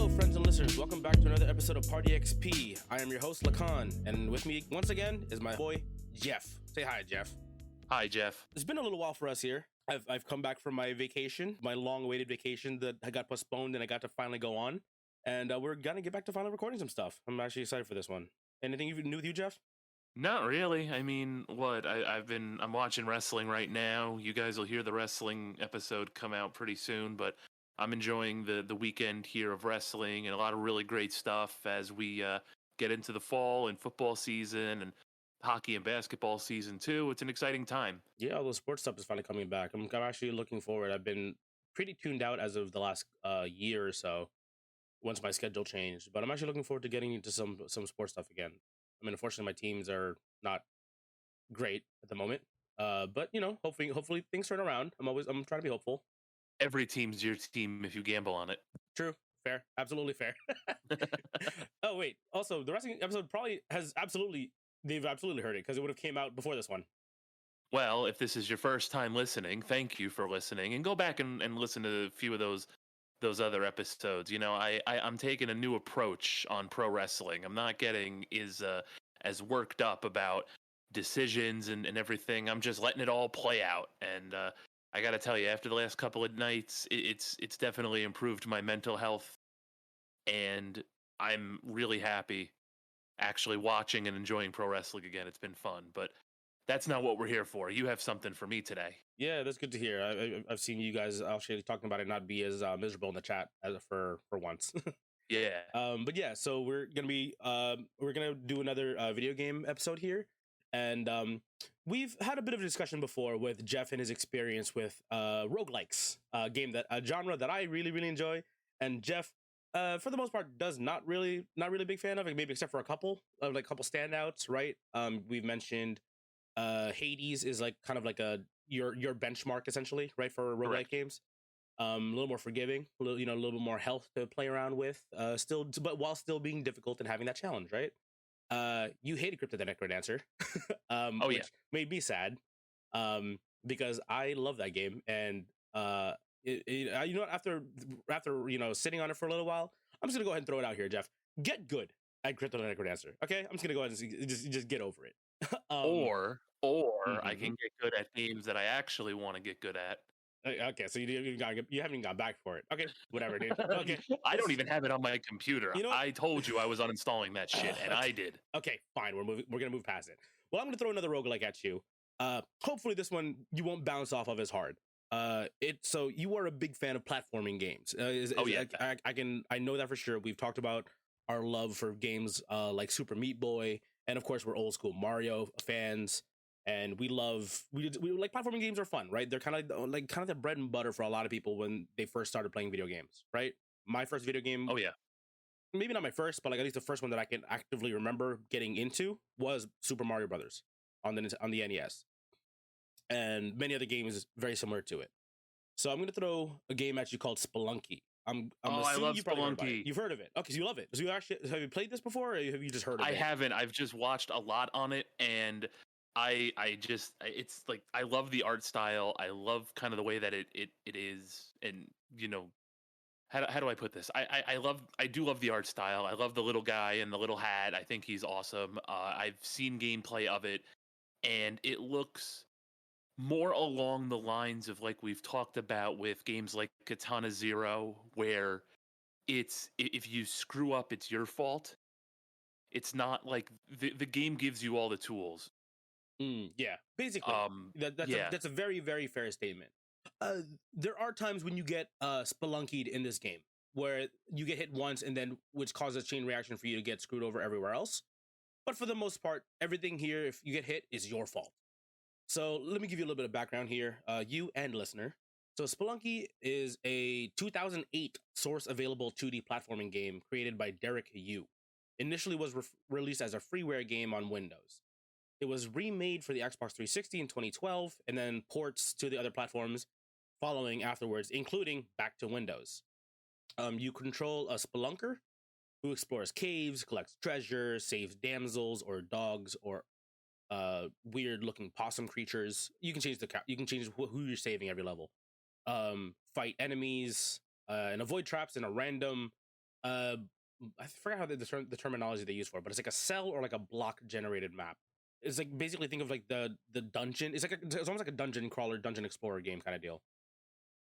Hello, friends and listeners. Welcome back to another episode of Party XP. I am your host, Lakan, and with me once again is my boy, Jeff. Say hi, Jeff. Hi, Jeff. It's been a little while for us here. I've come back from my vacation, my long-awaited vacation that I got postponed and I got to finally go on. And we're gonna get back to finally recording some stuff. I'm actually excited for this one. Anything new with you, Jeff? Not really. I mean, what? I'm watching wrestling right now. You guys will hear the wrestling episode come out pretty soon, but I'm enjoying the weekend here of wrestling and a lot of really great stuff as we get into the fall and football season and hockey and basketball season too. It's an exciting time. Yeah, all the sports stuff is finally coming back. I'm actually looking forward. I've been pretty tuned out as of the last year or so, once my schedule changed. But I'm actually looking forward to getting into some sports stuff again. I mean, unfortunately, my teams are not great at the moment. But you know, hopefully things turn around. I'm trying to be hopeful. Every team's your team if you gamble on it. True, fair, absolutely fair. Oh wait, also the wrestling episode probably they've absolutely heard it because it would have came out before this one. Well, if this is your first time listening, thank you for listening, and go back and listen to a few of those other episodes. You know, I'm taking a new approach on pro wrestling. I'm not getting as worked up about decisions and everything. I'm just letting it all play out. And I got to tell you, after the last couple of nights, it's definitely improved my mental health, and I'm really happy actually watching and enjoying pro wrestling again. It's been fun, but that's not what we're here for. You have something for me today. Yeah, that's good to hear. I've seen you guys actually talking about it not be as miserable in the chat as for once. Yeah. But yeah, so we're gonna do another video game episode here, and we've had a bit of a discussion before with Jeff and his experience with roguelikes, a genre that I really enjoy, and Jeff, for the most part, not really big fan of it, maybe except for a couple standouts, right? We've mentioned Hades is like kind of like your benchmark essentially, right, for roguelike Correct. games. A little more forgiving, a little bit more health to play around with, but while still being difficult and having that challenge, right? You hated Crypt of the Necrodancer, which made me sad, because I love that game, and you know, after sitting on it for a little while, I'm just gonna go ahead and throw it out here, Jeff. Get good at Crypt of the Necrodancer, okay? I'm just gonna go ahaad and just get over it. Or I can get good at games that I actually want to get good at. Okay, so you haven't even gone back for it. Okay, whatever, dude. Okay, I don't even have it on my computer. You know what? I told you I was uninstalling that shit, and I did. Okay, fine. We're gonna move past it. Well, I'm gonna throw another roguelike at you. Hopefully this one you won't bounce off of as hard. So you are a big fan of platforming games. I know that for sure. We've talked about our love for games like Super Meat Boy, and of course we're old school Mario fans. And we like platforming games are fun, right? They're kind of the bread and butter for a lot of people when they first started playing video games, right? My first video game, maybe not my first, but like at least the first one that I can actively remember getting into was Super Mario Brothers on the NES, and many other games very similar to it. So I'm going to throw a game at you called Spelunky. I'm I love Spelunky. Spelunky. You've heard of it. Okay, so you love it. So you actually have you played this before, or have you just heard of it? I haven't. I've just watched a lot on it, and it's like I love the art style. I love kind of the way that it is, and you know, how do I put this? I do love the art style. I love the little guy in the little hat. I think he's awesome. I've seen gameplay of it, and it looks more along the lines of like we've talked about with games like Katana Zero, where it's if you screw up, it's your fault. It's not like the game gives you all the tools. Yeah, basically, that's a very very fair statement. There are times when you get spelunkied in this game where you get hit once and then which causes a chain reaction for you to get screwed over everywhere else. But for the most part, everything here, if you get hit, is your fault. So let me give you a little bit of background here, you and listener. So Spelunky is a 2008 source available 2D platforming game created by Derek Yu. Initially was released as a freeware game on Windows. It was remade for the Xbox 360 in 2012, and then ports to the other platforms following afterwards, including back to Windows. You control a spelunker who explores caves, collects treasure, saves damsels or dogs or weird-looking possum creatures. You can change who you're saving every level. Fight enemies and avoid traps in a random uh, I forgot how the terminology they use for it, but it's like a cell or like a block generated map. It's like basically think of like the dungeon. It's like it's almost like a dungeon crawler, dungeon explorer game kind of deal.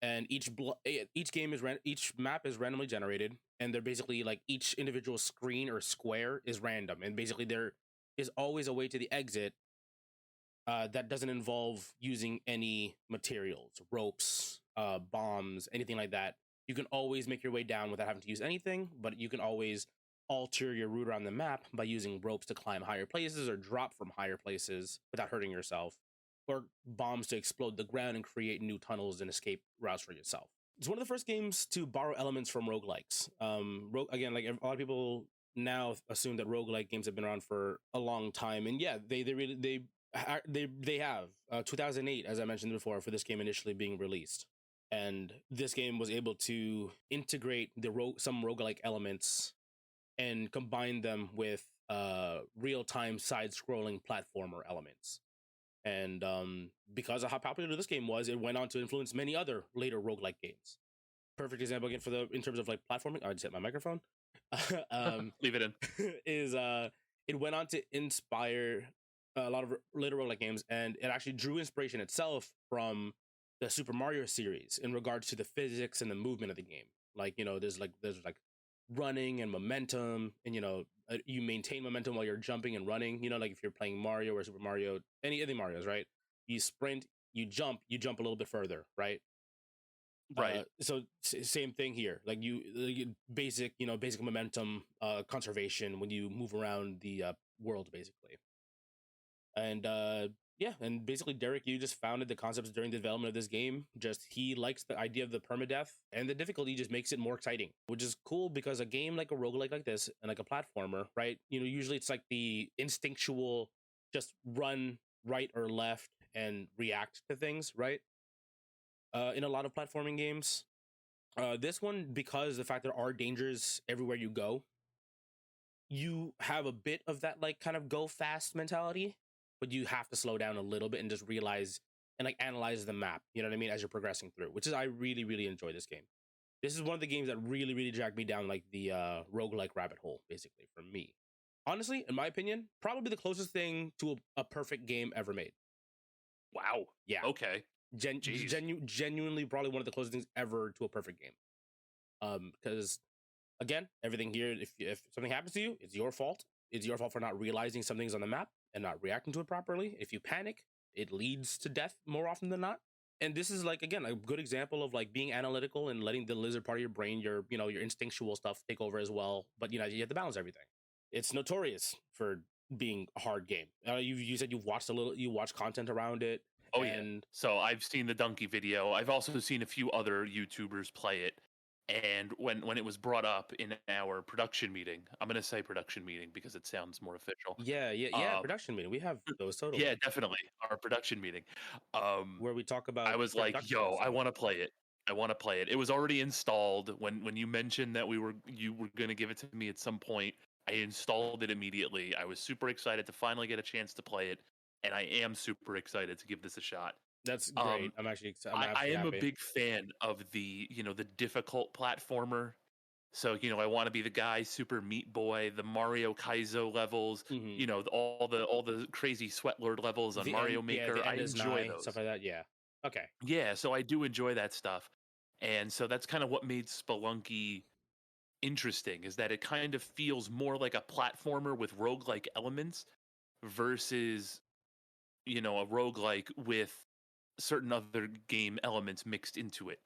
And each map is randomly generated, and they're basically like each individual screen or square is random, and basically there is always a way to the exit that doesn't involve using any materials, ropes, bombs, anything like that. You can always make your way down without having to use anything, but you can always alter your route around the map by using ropes to climb higher places or drop from higher places without hurting yourself, or bombs to explode the ground and create new tunnels and escape routes for yourself. It's one of the first games to borrow elements from roguelikes. Again, like a lot of people now assume that roguelike games have been around for a long time, and yeah, they have 2008, as I mentioned before, for this game initially being released, and this game was able to integrate some roguelike elements and combine them with real-time side-scrolling platformer elements. And because of how popular this game was, it went on to influence many other later roguelike games. Perfect example again in terms of like platforming. I just hit my microphone. Leave it in. Is it went on to inspire a lot of later roguelike games, and it actually drew inspiration itself from the Super Mario series in regards to the physics and the movement of the game. Like, there's like running and momentum, and you maintain momentum while you're jumping and running. Like if you're playing Mario or Super Mario, any of the Marios, right? You sprint, you jump a little bit further, right? Right. So same thing here. Like basic momentum conservation when you move around the world, basically. And yeah, and basically Derek, you just founded the concepts during the development of this game. Just he likes the idea of the permadeath, and the difficulty just makes it more exciting, which is cool because a game like a roguelike like this and like a platformer, right? Usually it's like the instinctual just run right or left and react to things, right? In a lot of platforming games. This one, because the fact there are dangers everywhere you go, you have a bit of that like kind of go fast mentality, but you have to slow down a little bit and just realize and like analyze the map, you know what I mean, as you're progressing through, which is I really, really enjoy this game. This is one of the games that really, really dragged me down like the roguelike rabbit hole, basically, for me. Honestly, in my opinion, probably the closest thing to a perfect game ever made. Wow. Yeah. Okay. Genuinely probably one of the closest things ever to a perfect game. Because again, everything here, if something happens to you, it's your fault. It's your fault for not realizing something's on the map and not reacting to it properly. If you panic, it leads to death more often than not. And this is like, again, a good example of like being analytical and letting the lizard part of your brain, your instinctual stuff take over as well. But you have to balance everything. It's notorious for being a hard game. You said you watched content around it. Oh, yeah. So I've seen the Donkey video. I've also seen a few other YouTubers play it. And when it was brought up in our production meeting, I'm going to say production meeting because it sounds more official. Yeah, production meeting. We have those totally. Yeah, definitely. Our production meeting. Where we talk about I was like, yo, I want to play it. I want to play it. It was already installed when you mentioned that you were going to give it to me at some point. I installed it immediately. I was super excited to finally get a chance to play it, and I am super excited to give this a shot. That's great. I'm actually I am a big fan of the the difficult platformer. So I want to be the guy, Super Meat Boy, the Mario Kaizo levels, all the crazy Sweat Lord levels on Mario Maker. I enjoy those stuff like that. Yeah. Okay. Yeah, so I do enjoy that stuff, and so that's kind of what made Spelunky interesting, is that it kind of feels more like a platformer with roguelike elements versus a roguelike with certain other game elements mixed into it,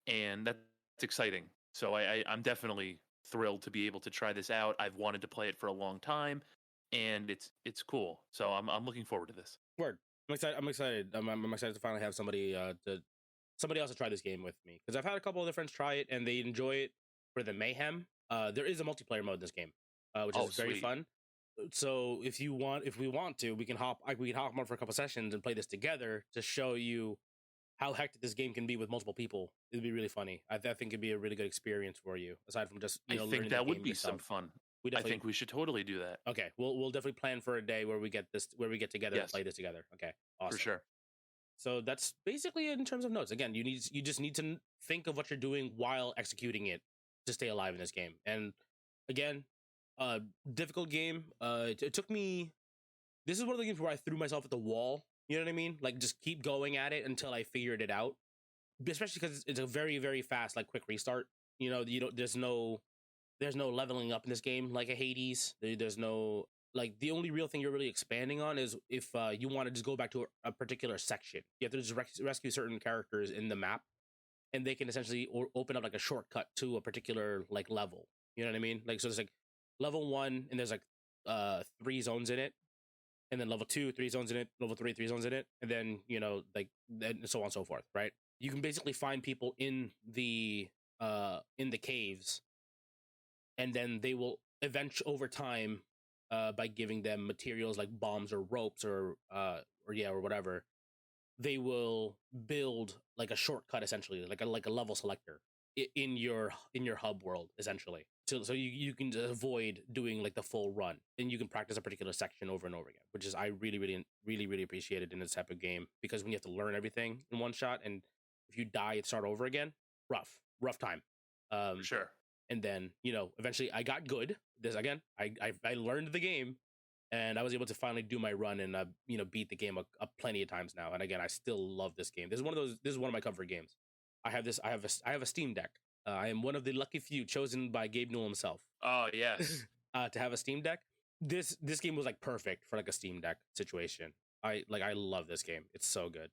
and that's exciting. So I'm definitely thrilled to be able to try this out. I've wanted to play it for a long time, and it's cool. So I'm looking forward to this. Word. I'm excited. I'm excited to finally have somebody else to try this game with me, because I've had a couple of other friends try it and they enjoy it for the mayhem. There is a multiplayer mode in this game, which is very fun. So if we want to, we can hop on for a couple sessions and play this together to show you how hectic this game can be with multiple people. It'd be really funny. I think it'd be a really good experience for you, aside from just I think that would be some fun. I think we should totally do that. Okay, we'll definitely plan for a day where we get together and play this together. Okay, awesome. For sure. So that's basically it in terms of notes. Again, you just need to think of what you're doing while executing it, to stay alive in this game. And again, difficult game. It took me. This is one of the games where I threw myself at the wall. You know what I mean? Like just keep going at it until I figured it out. Especially because it's a very very fast like quick restart. You know, you don't. There's no leveling up in this game like a Hades. There's no like the only real thing you're really expanding on is if you want to just go back to a particular section. You have to just rescue certain characters in the map, and they can essentially open up like a shortcut to a particular like level. You know what I mean? Like so, there's like level 1, and there's like 3 zones in it, and then level 2, 3 zones in it, level 3, 3 zones in it, and then like then so on and so forth. Right? You can basically find people in the caves, and then they will eventually over time by giving them materials like bombs or ropes or whatever, they will build like a shortcut essentially, like a level selector in your hub world essentially. So you can avoid doing like the full run, and you can practice a particular section over and over again, which is I really appreciated in this type of game, because when you have to learn everything in one shot, and if you die and start over again, rough time. Sure. And then eventually I got good. This again, I learned the game, and I was able to finally do my run and beat the game a plenty of times now. And again, I still love this game. This is one of my comfort games. I have a Steam Deck. I am one of the lucky few chosen by Gabe Newell himself. Oh yes. To have a Steam Deck. This game was like perfect for like a Steam Deck situation. I love this game. It's so good.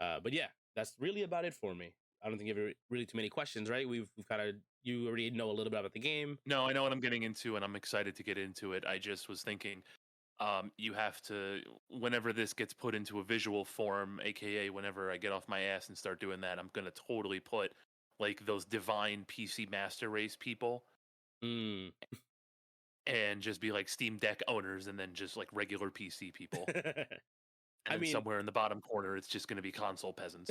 But yeah, that's really about it for me. I don't think you have really too many questions, right? We've kind of, you already know a little bit about the game. No, I know what I'm getting into, and I'm excited to get into it. I just was thinking, you have to, whenever this gets put into a visual form, aka whenever I get off my ass and start doing that, I'm gonna totally put like those divine PC Master Race people, and just be like Steam Deck owners, and then just like regular PC people. And somewhere in the bottom corner, it's just going to be console peasants.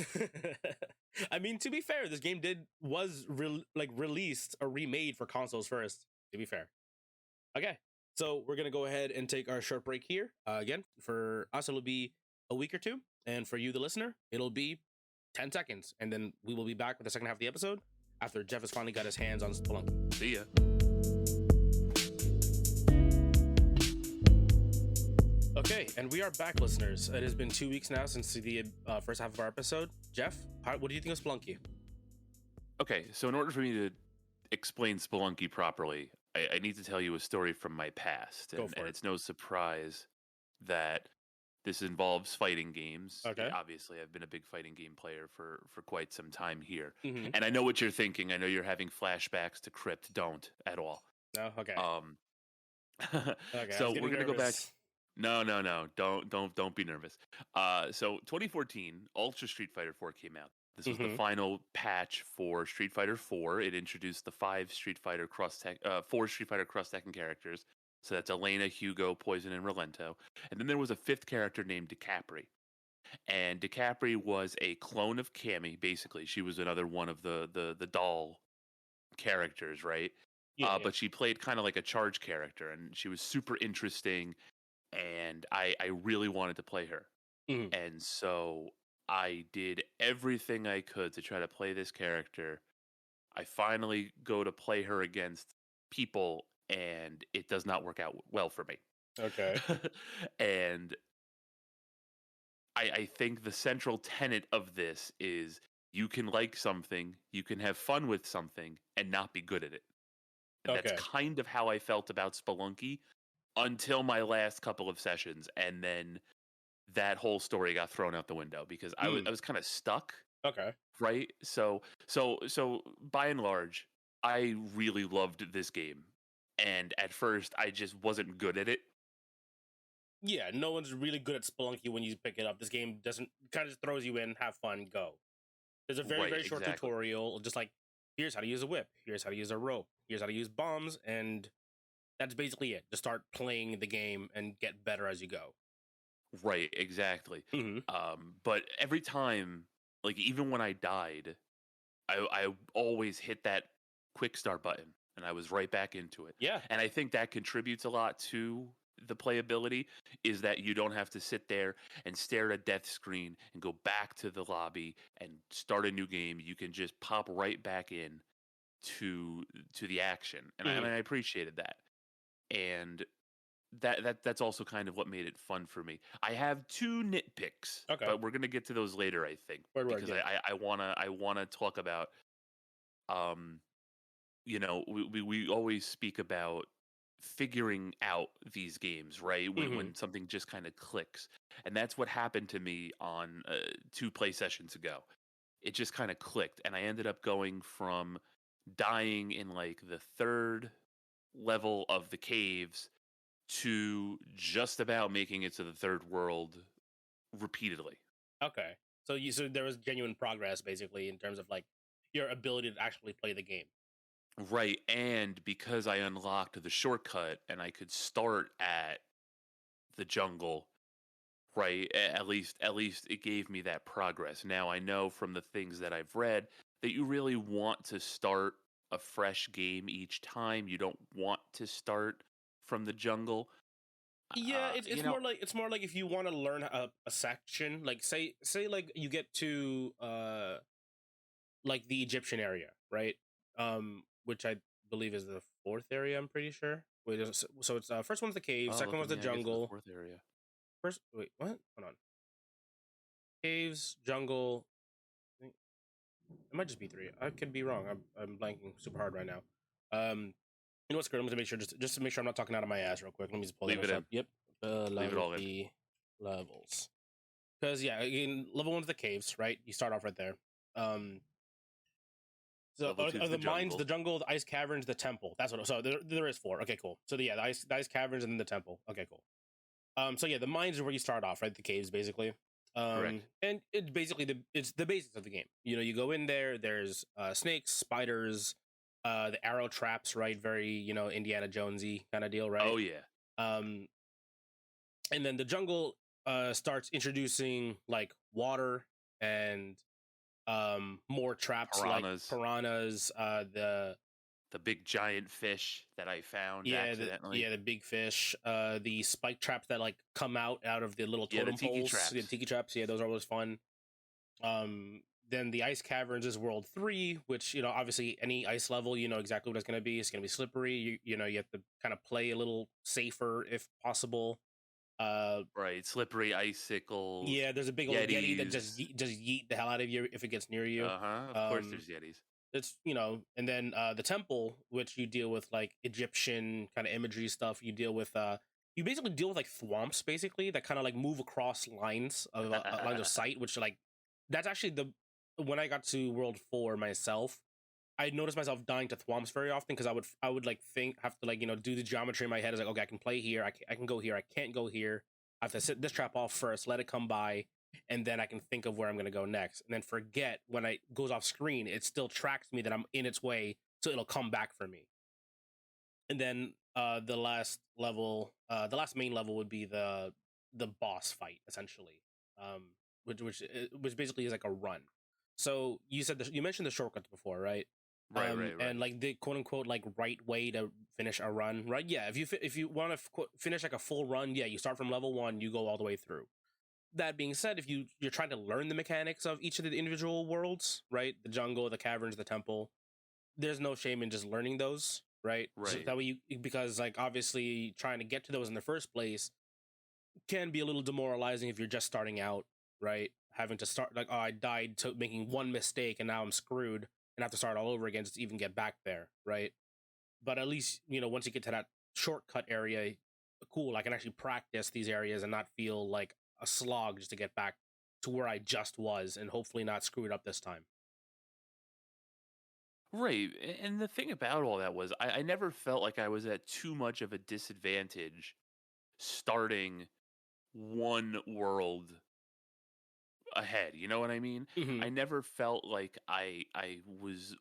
I mean, to be fair, this game was released or remade for consoles first. To be fair, okay. So we're gonna go ahead and take our short break here. Again, for us, it'll be a week or two, and for you, the listener, it'll be 10 seconds, and then we will be back with the second half of the episode after Jeff has finally got his hands on Spelunky. See ya. Okay, and we are back, listeners. It has been 2 weeks now since the first half of our episode. Jeff, what do you think of Spelunky? Okay, so in order for me to explain Spelunky properly, I need to tell you a story from my past. And it's no surprise that this involves fighting games. Okay. Obviously, I've been a big fighting game player for quite some time here. Mm-hmm. And I know what you're thinking. I know you're having flashbacks to Crypt. Don't at all. No? Okay. Okay, so we're going to go back... No. Don't be nervous. So 2014, Ultra Street Fighter 4 came out. This was the final patch for Street Fighter 4. It introduced the 4 Street Fighter cross-Tekken characters. So that's Elena, Hugo, Poison, and Rolento. And then there was a 5th character named DeCapri. And DeCapri was a clone of Cammy, basically. She was another one of the doll characters, right? Yeah. But she played kind of like a charge character, and she was super interesting. And I really wanted to play her. Mm-hmm. And so I did everything I could to try to play this character. I finally go to play her against people, and it does not work out well for me. Okay. And I think the central tenet of this is you can like something, you can have fun with something, and not be good at it. And that's kind of how I felt about Spelunky. Until my last couple of sessions, and then that whole story got thrown out the window because I was kind of stuck. Okay. Right. So by and large, I really loved this game, and at first I just wasn't good at it. Yeah, no one's really good at Spelunky when you pick it up. This game doesn't kind of just throws you in, have fun, go. There's a very short tutorial, just like here's how to use a whip, here's how to use a rope, here's how to use bombs, and that's basically it. Just start playing the game and get better as you go. Right, exactly. Mm-hmm. But every time, like even when I died, I always hit that quick start button, and I was right back into it. Yeah. And I think that contributes a lot to the playability, is that you don't have to sit there and stare at a death screen and go back to the lobby and start a new game. You can just pop right back in to the action, and I appreciated that. And that's also kind of what made it fun for me. I have two nitpicks, but we're gonna get to those later, I think, because I wanna talk about, we always speak about figuring out these games, right? When something just kind of clicks, and that's what happened to me on 2 play sessions ago. It just kind of clicked, and I ended up going from dying in like the 3rd level of the caves to just about making it to the 3rd world repeatedly. Okay. So there was genuine progress basically in terms of like your ability to actually play the game. Right, and because I unlocked the shortcut and I could start at the jungle, right? At least it gave me that progress. Now I know from the things that I've read that you really want to start a fresh game each time. You don't want to start from the jungle. Yeah, it's more like if you want to learn a section, like say like you get to like the Egyptian area, right? Which I believe is the 4th area. I'm pretty sure. Wait, so it's first one's the cave, second one's the jungle. The 4th area. First, wait, what? Hold on. Caves, jungle. It might just be 3. I could be wrong. I'm blanking super hard right now. You know what's great? I'm gonna make sure just to make sure I'm not talking out of my ass real quick. Let me just pull it up. Yep. Leave it all in. Levels. Because yeah, in level 1's the caves, right? You start off right there. So are the mines, the jungle, the ice caverns, the temple. That's what. So there is 4. Okay, cool. So yeah, the ice caverns and then the temple. Okay, cool. So yeah, the mines are where you start off, right? The caves, basically. Correct. And it's basically it's the basics of the game. You know, you go in there. There's snakes, spiders, the arrow traps, right? Very Indiana Jonesy kind of deal, right? Oh yeah. And then the jungle starts introducing like water and more traps, piranhas. Like piranhas, the big giant fish that I found accidentally. The big fish, the spike traps that like come out of the little totem poles. The tiki traps, those are always fun. Then the ice caverns is world 3, which obviously any ice level, exactly what it's going to be. It's going to be slippery. You have to kind of play a little safer if possible. Right, slippery icicles. Yeah, there's a big old yeti that just yeet the hell out of you if it gets near you. Of course, there's yetis. It's and then the temple, which you deal with like Egyptian kind of imagery stuff. You deal with you basically deal with like thwomps, basically that kind of like move across lines of sight, which like that's actually when I got to World 4 myself, I noticed myself dying to thwomps very often because I would like have to like do the geometry in my head. Is like, okay, I can play here, I can go here, I can't go here. I have to set this trap off first, let it come by, and then I can think of where I'm gonna go next. And then forget when it goes off screen, it still tracks me that I'm in its way, so it'll come back for me. And then the last main level would be the boss fight, essentially, which basically is like a run. So you mentioned the shortcuts before, right? Right. And like the quote unquote like right way to finish a run, right? Yeah, if you want to finish like a full run, yeah, you start from level 1, you go all the way through. That being said, if you're trying to learn the mechanics of each of the individual worlds, right? The jungle, the caverns, the temple, there's no shame in just learning those, right? Right. So that way because like obviously trying to get to those in the first place can be a little demoralizing if you're just starting out, right? Having to start like, oh, I died to making one mistake and now I'm screwed and have to start all over again just to even get back there, right? But at least, once you get to that shortcut area, cool, I can actually practice these areas and not feel like a slog just to get back to where I just was and hopefully not screw it up this time. Right. And the thing about all that was I never felt like I was at too much of a disadvantage starting one world ahead. You know what I mean? Mm-hmm. I never felt like I was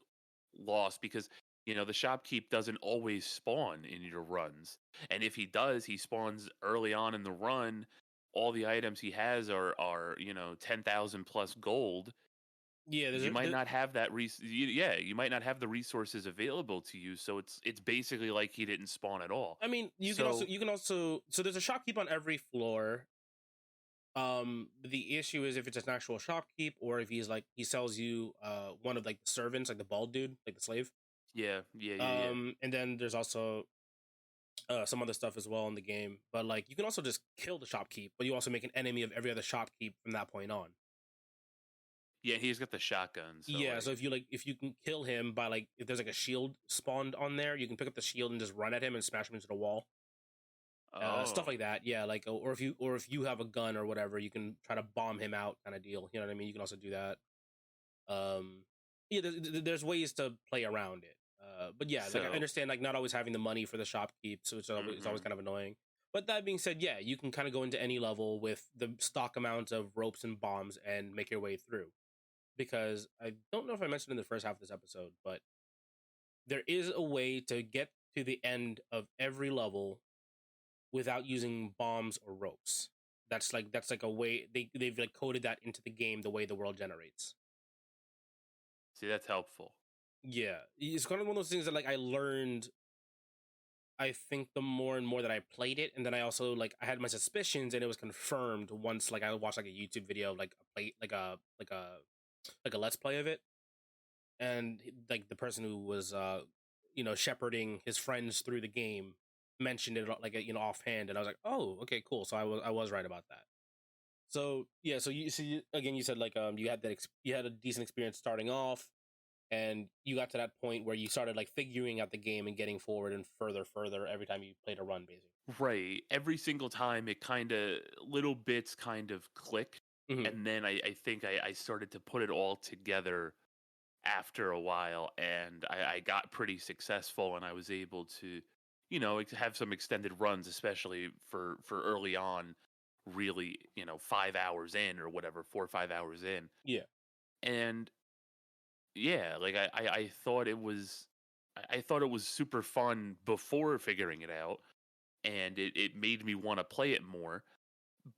lost because the shopkeep doesn't always spawn in your runs. And if he does, he spawns early on in the run. All the items he has are 10,000 plus gold. Yeah, you might not have that you might not have the resources available to you, so it's basically like he didn't spawn at all. I mean, you can also so there's a shopkeep on every floor. The issue is if it's an actual shopkeep or if he sells you one of like the servants, like the bald dude, like the slave. Yeah, yeah, yeah, yeah. And then there's also some other stuff as well in the game. But like you can also just kill the shopkeep, but you also make an enemy of every other shopkeep from that point on. Yeah, he's got the shotgun, so Yeah, like, so if you can kill him by like if there's like a shield spawned on there, you can pick up the shield and just run at him and smash him into the wall. Stuff like oh, that. Yeah, like or if you have a gun or whatever, you can try to bomb him out, kind of deal. You know what I mean? You can also do that. Um, yeah, there's ways to play around it. But yeah, like I so, understand, like not always having the money for the shopkeep, so it's always mhm. kind of annoying. But that being said, yeah, you can kind of go into any level with the stock amount of ropes and bombs and make your way through. Because I don't know if I mentioned in the first half of this episode, but there is a way to get to the end of every level without using bombs or ropes. That's like a way they've like coded that into the game the way the world generates. See, that's helpful. Yeah, it's kind of one of those things that like I learned. I think the more and more that I played it, and then I also like I had my suspicions, and it was confirmed once like I watched like a YouTube video, like a play, like a let's play of it, and like the person who was shepherding his friends through the game mentioned it like offhand, and I was like, oh, okay, cool. So I was right about that. So yeah, so you see again, you said like you had you had a decent experience starting off, and you got to that point where you started like figuring out the game and getting forward and further every time you played a run, basically. Right. Every single time it kind of little bits kind of click. Hmm. And then I think I started to put it all together after a while, and I got pretty successful, and I was able to, have some extended runs, especially for early on, really, 5 hours in or whatever, 4 or 5 hours in. Yeah. And yeah, like I thought it was I thought it was super fun before figuring it out, and it made me want to play it more.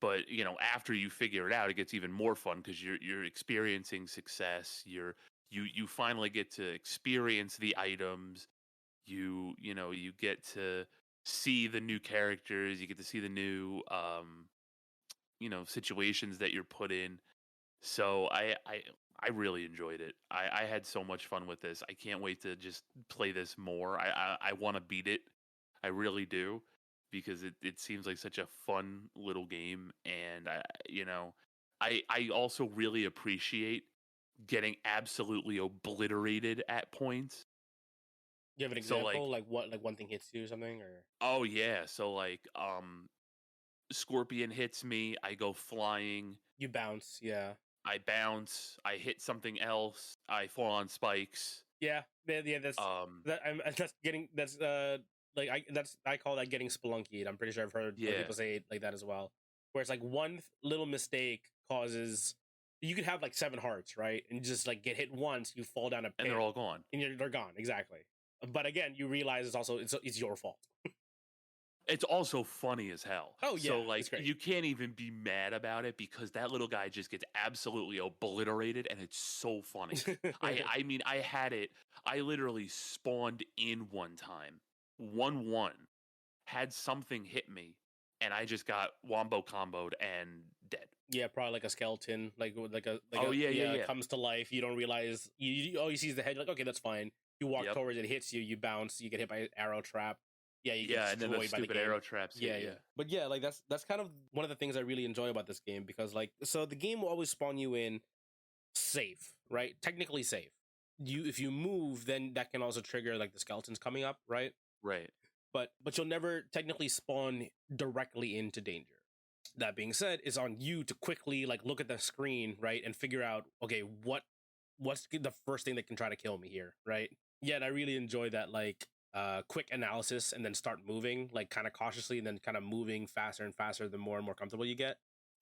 But after you figure it out, it gets even more fun because you're experiencing success. You finally get to experience the items. You get to see the new characters. You get to see the new situations that you're put in. So I really enjoyed it. I had so much fun with this. I can't wait to just play this more. I want to beat it. I really do, because it seems like such a fun little game, and I also really appreciate getting absolutely obliterated at points. Do you have an So example, like, like what, like one thing hits you or something, or oh yeah, so like Scorpion hits me, I go flying, you bounce? Yeah. I bounce, I hit something else, I fall on spikes. Yeah, yeah. Um, That's getting like I call that getting spelunkied. I'm pretty sure I've heard other yeah, people say it like that as well. Where it's like one little mistake causes you could have like 7 hearts, right, and just like get hit once, you fall down a and they're pit, all gone. and they're gone exactly. But again, you realize it's your fault. It's also funny as hell. Oh yeah, So it's like, great. you can't even be mad about it because that little guy just gets absolutely obliterated, and it's so funny. I mean, I had it. I literally spawned in one time, 1-1, had something hit me, and I just got wombo comboed and dead. Yeah, probably like a skeleton, like Oh a yeah, yeah, yeah, it yeah. comes to life. You don't realize all you see is the head. You're like, okay, that's fine. You walk Yep. towards it, hits you, you bounce, you get hit by an arrow trap. Yeah, you get Yeah, and then the destroyed by the stupid game. arrow traps hit Yeah, you. yeah. But yeah, like that's kind of one of the things I really enjoy about this game because like so the game will always spawn you in safe, right? Technically safe. If you move, then that can also trigger like the skeletons coming up, right? Right. But you'll never technically spawn directly into danger. That being said, it's on you to quickly like look at the screen, right, and figure out, okay, what's the first thing that can try to kill me here, right? Yeah, and I really enjoy that like quick analysis and then start moving like kind of cautiously and then kind of moving faster and faster the more and more comfortable you get,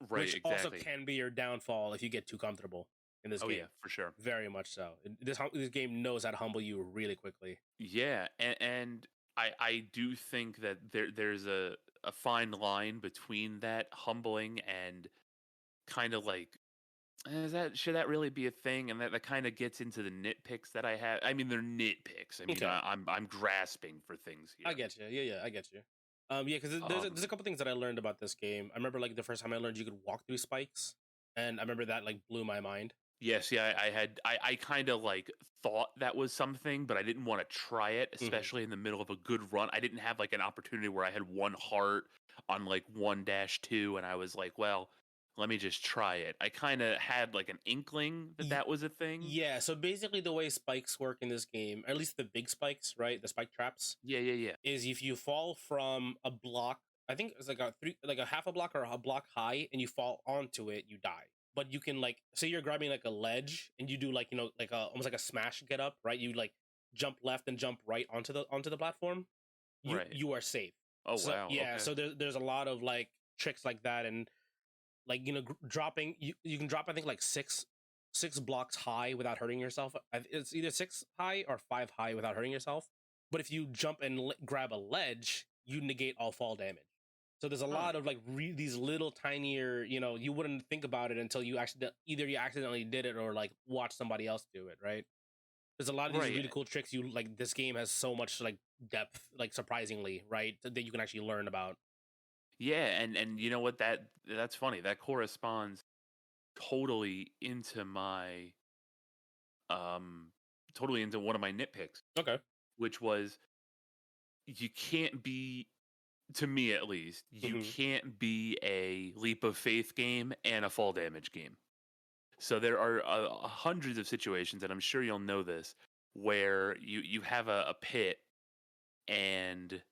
Right, which also exactly. can be your downfall if you get too comfortable in this Oh yeah, game. for sure. Very much so. This game knows how to humble you really quickly. Yeah, and I do think that there's a fine line between that humbling and kind of like, should that really be a thing? And that kind of gets into the nitpicks that I have. I mean, they're nitpicks. I mean, Okay. I'm grasping for things I here. get you. Yeah, I get you. Yeah, because Um, there's a couple things that I learned about this game. I remember like the first time I learned you could walk through spikes, and I remember that like blew my mind. Yes, yeah, I kind of like thought that was something, but I didn't want to try it, Hmm. especially in the middle of a good run. I didn't have like an opportunity where I had one heart on like 1-2, and I was like, well, let me just try it. I kind of had like an inkling that Y- that was a thing. yeah, so basically the way spikes work in this game, at least the big spikes, right? The spike traps, Yeah, yeah, yeah. is if you fall from a block, I think it's like a half a block or a block high, and you fall onto it, you die. But you can like, say you're grabbing like a ledge, and you do like, like a almost like a smash get up, right? You like jump left and jump right onto the platform. Right. You are safe. Oh So wow. yeah, Okay. so there's a lot of like tricks like that, and like dropping, you can drop, I think, like six blocks high without hurting yourself. It's either six high or five high without hurting yourself. But if you jump and grab a ledge, you negate all fall damage. So there's a Huh. lot of like these little tinier, you wouldn't think about it until you actually either you accidentally did it or like watch somebody else do it, right? There's a lot of these Right. really cool tricks. You like, this game has so much like depth, like surprisingly, right, that you can actually learn about. Yeah, and you know what, that's funny. That corresponds totally into my um totally into one of my nitpicks, Okay. which was you can't be, to me at least, you Hmm. can't be a leap of faith game and a fall damage game. So there are hundreds of situations, and I'm sure you'll know this, where you have a pit and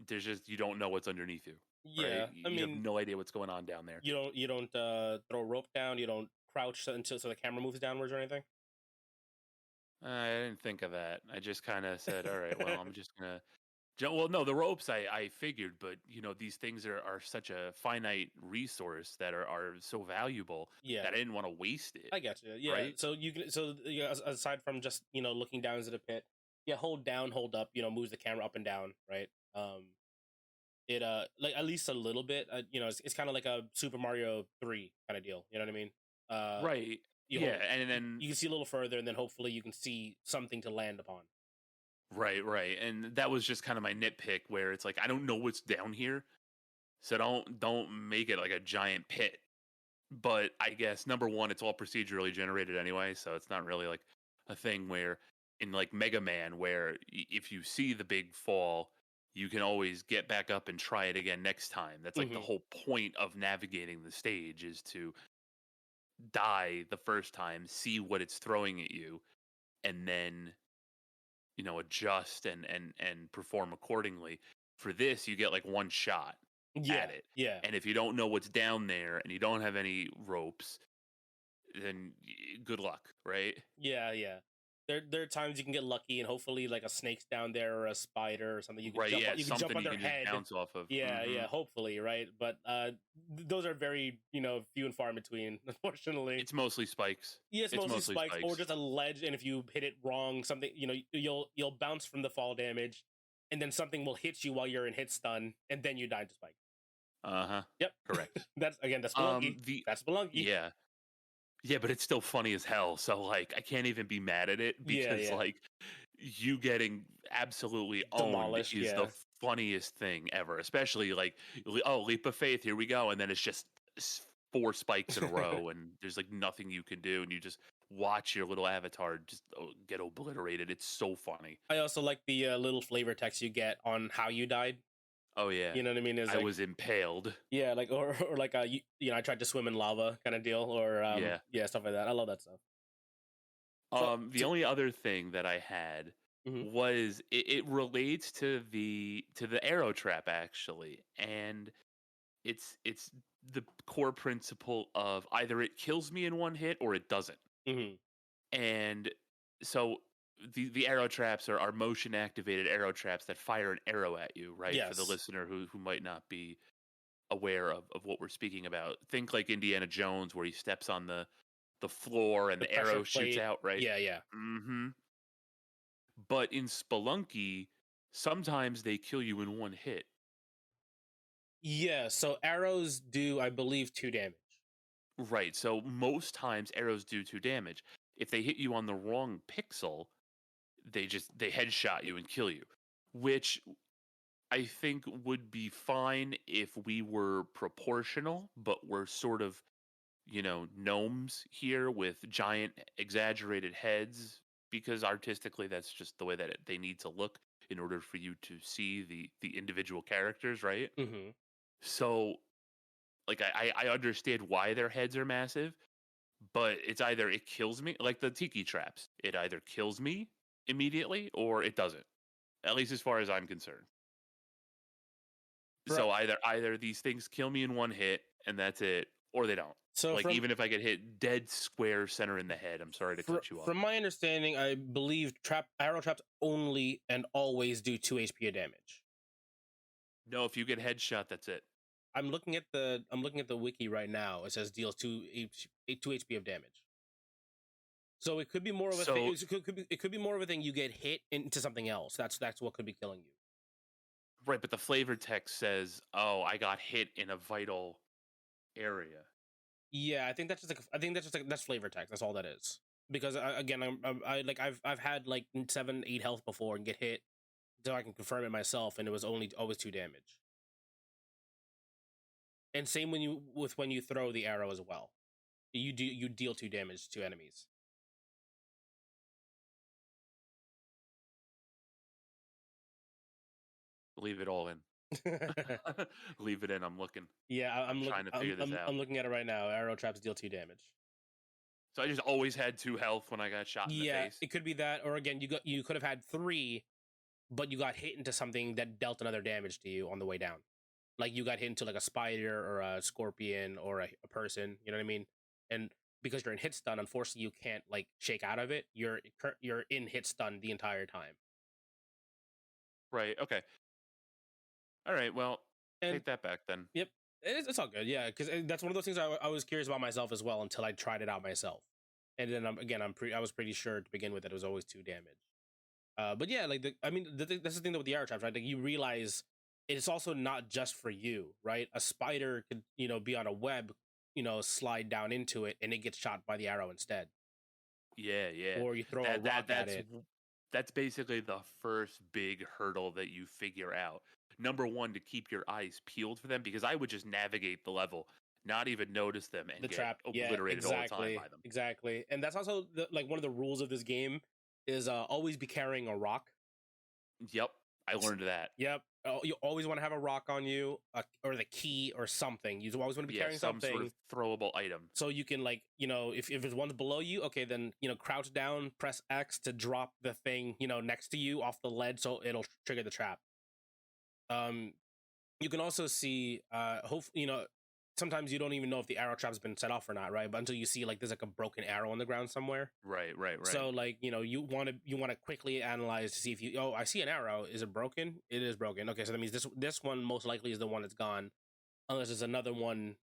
there's just you don't know what's underneath you, right? Yeah, I You have mean, no idea what's going on down there. you don't throw rope down. You don't crouch until so the camera moves downwards or anything. I didn't think of that. I just kind of said, all right, well, I'm just gonna. Well, no, the ropes I figured, but these things are such a finite resource that are so valuable Yeah, that I didn't want to waste it, I get you. Yeah, right? so you can, so yeah, aside from just looking down into the pit, yeah, hold down, hold up, moves the camera up and down, right? It like at least a little bit. It's kind of like a Super Mario 3 kind of deal. You know what I mean? Uh, Right. you Yeah, hold, and then you can see a little further, and then hopefully you can see something to land upon. right, right, and that was just kind of my nitpick where it's like I don't know what's down here, so don't make it like a giant pit. But I guess number one, it's all procedurally generated anyway, so it's not really like a thing where in like Mega Man, where if you see the big fall, you can always get back up and try it again next time. That's like the Hmm. whole point of navigating the stage is to die the first time, see what it's throwing at you, and then adjust and perform accordingly. For this, you get like one shot Yeah, at it. yeah. And if you don't know what's down there and you don't have any ropes, then good luck, right? Yeah, yeah. There are times you can get lucky, and hopefully like a snake's down there or a spider or something. Right, yeah, You can jump something on you their can just head. bounce off of. Yeah, Hmm. yeah, hopefully, right? But those are very, few and far in between, unfortunately. It's mostly spikes. Yeah, it's It's mostly mostly spikes or spikes. just a ledge, and if you hit it wrong, something, you'll bounce from the fall damage, and then something will hit you while you're in hit stun, and then you die to spike. Uh-huh. Yep. Correct. That's Spelunky. The That's Spelunky. Yeah. Yeah, but it's still funny as hell. So like I can't even be mad at it Yeah, because yeah. like you getting absolutely owned Demolished, is the yeah. funniest thing ever. Especially like oh, leap of faith, here we go, and then it's just four spikes in a row, and there's like nothing you can do, and you just watch your little avatar just get obliterated. It's so funny. I also like the little flavor text you get on how you died. Oh yeah, You know what I mean? Is I like, was impaled. yeah, like, or like I tried to swim in lava kind of deal, or Yeah. yeah, stuff like that. I love that stuff. So, The only other thing that I had mhm. was it relates to the arrow trap actually, and it's the core principle of either it kills me in one hit or it doesn't. Mhm. And so the arrow traps are motion activated arrow traps that fire an arrow at you, right? For the Yes, listener who might not be aware of what we're speaking about. Think like Indiana Jones where he steps on the floor and the the pressure arrow shoots plate. out, right? Yeah, yeah, Hmm. But in Spelunky, sometimes they kill you in one hit. yeah. So arrows do, I believe, 2 damage. Right. So most times arrows do 2 damage. If they hit you on the wrong pixel, they headshot you and kill you. Which I think would be fine if we were proportional, but we're sort of gnomes here with giant exaggerated heads, because artistically that's just the way that they need to look in order for you to see the individual characters, right? Mm-hmm. So like I understand why their heads are massive, but it's either it kills me, like the tiki traps. It either kills me immediately or it doesn't. At least as far as I'm concerned. Right. So either these things kill me in one hit and that's it, or they don't. So Like even if I get hit dead square center in the head, I'm sorry to cut you off. From my understanding, I believe arrow traps only and always do 2 HP of damage. No, if you get headshot, that's it. I'm looking at the wiki right now. It says deals 2 HP of damage. So it could be more of a thing. It could be more of a thing. You get hit into something else. That's what could be killing you. Right, but the flavor text says, "Oh, I got hit in a vital area." Yeah, I think that's just that's flavor text. That's all that is. Because I've had like 7, 8 health before and get hit, so I can confirm it myself, and it was always 2 damage. And same when you throw the arrow as well, you deal 2 damage to enemies. Leave it all in. Leave it in. I'm looking. Yeah, I'm trying to figure this out. I'm looking at it right now. Arrow traps deal 2 damage. So I just always had 2 health when I got shot in the face. Yeah, it could be that, or again, you could have had 3, but you got hit into something that dealt another damage to you on the way down. Like you got hit into like a spider or a scorpion or a person. You know what I mean? And because you're in hit stun, unfortunately, you can't like shake out of it. You're in hit stun the entire time. Right. Okay. All right. Well, take that back then. Yep. It's all good. Yeah, because that's one of those things I was curious about myself as well until I tried it out myself. And then I was pretty sure to begin with that it was always 2 damage. But yeah, like that's the thing with the arrow traps, right? Like you realize it's also not just for you, right? A spider could be on a web, slide down into it, and it gets shot by the arrow instead. Yeah, yeah. Or you throw a rock at it. That's basically the first big hurdle that you figure out. Number one, to keep your eyes peeled for them, because I would just navigate the level, not even notice them, and get obliterated all the time by them. Exactly. And that's also one of the rules of this game is always be carrying a rock. Yep, I learned that. Yep. You always want to have a rock on you, or the key or something. You always want to be carrying something. Some sort of throwable item. So you can if there's one's below you, okay, then crouch down, press X to drop the thing next to you off the ledge, so it'll trigger the trap. You can also see sometimes you don't even know if the arrow trap's been set off or not, right? But until you see there's a broken arrow on the ground somewhere. Right. So you want to quickly analyze to see if I see an arrow. Is it broken? It is broken. Okay, so that means this one most likely is the one that's gone, unless there's another one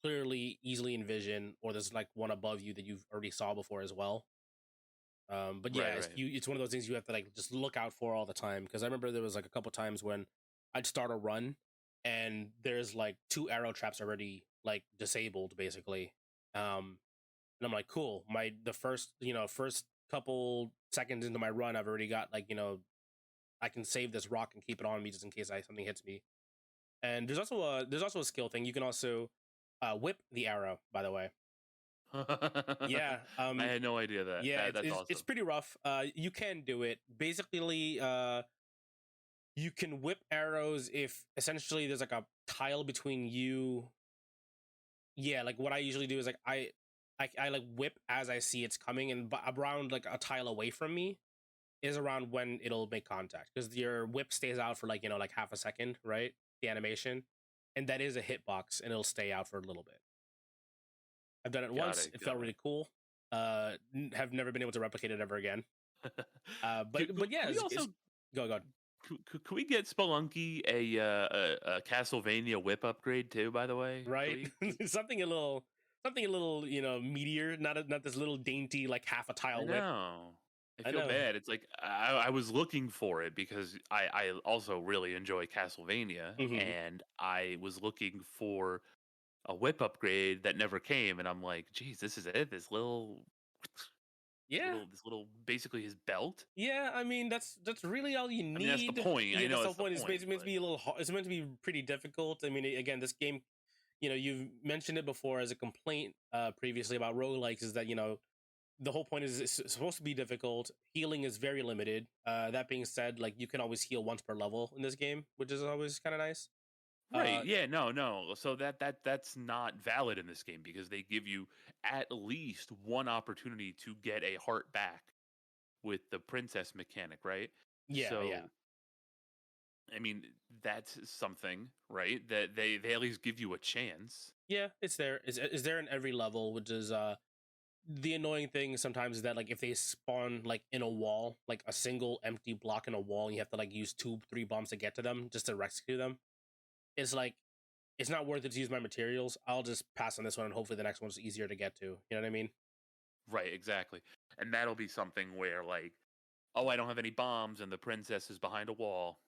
clearly easily envisioned, or there's one above you that you've already saw before as well. But yeah, it's one of those things you have to just look out for all the time, because I remember there was a couple times when I'd start a run and there's 2 arrow traps already disabled basically. And I'm like, cool. The first couple seconds into my run, I've already got I can save this rock and keep it on me just in case something hits me. And there's also a skill thing. You can also whip the arrow, by the way. Yeah. I had no idea that. Yeah, that's awesome. It's pretty rough. You can do it. Basically, you can whip arrows if essentially there's a tile between you. Yeah, what I usually do is I whip as I see it's coming, and around a tile away from me is around when it'll make contact, because your whip stays out for half a second, right? The animation, and that is a hitbox, and it'll stay out for a little bit. I've done it once. It felt really cool. Have never been able to replicate it ever again. But yeah, go on. Could we get Spelunky a Castlevania whip upgrade too? By the way, right? something a little meatier, not this little dainty half a tile whip. I feel bad. It's I was looking for it because I also really enjoy Castlevania, and I was looking for a whip upgrade that never came, and I'm like, geez, this is it. This little basically his belt. Yeah, I mean that's really all you need. I mean, that's the point. Yeah, I know that's the point. It's meant to be a little. It's meant to be pretty difficult. I mean, again, this game, you've mentioned it before as a complaint previously about roguelikes is that, the whole point is it's supposed to be difficult. Healing is very limited. That being said, like you can always heal once per level in this game, which is always kind of nice. Right. Yeah, no. So that's not valid in this game because they give you at least one opportunity to get a heart back with the princess mechanic, right? Yeah. So I mean, that's something, right? That they at least give you a chance. Yeah, it's there. Is there in every level, which is the annoying thing sometimes is that like if they spawn like in a wall, like a single empty block in a wall, and you have to like use 2-3 bombs to get to them just to rescue them. It's like it's not worth it to use my materials. I'll just pass on this one and hopefully the next one's easier to get to. You know what I mean? Right, exactly. And that'll be something where like, oh, I don't have any bombs and the princess is behind a wall.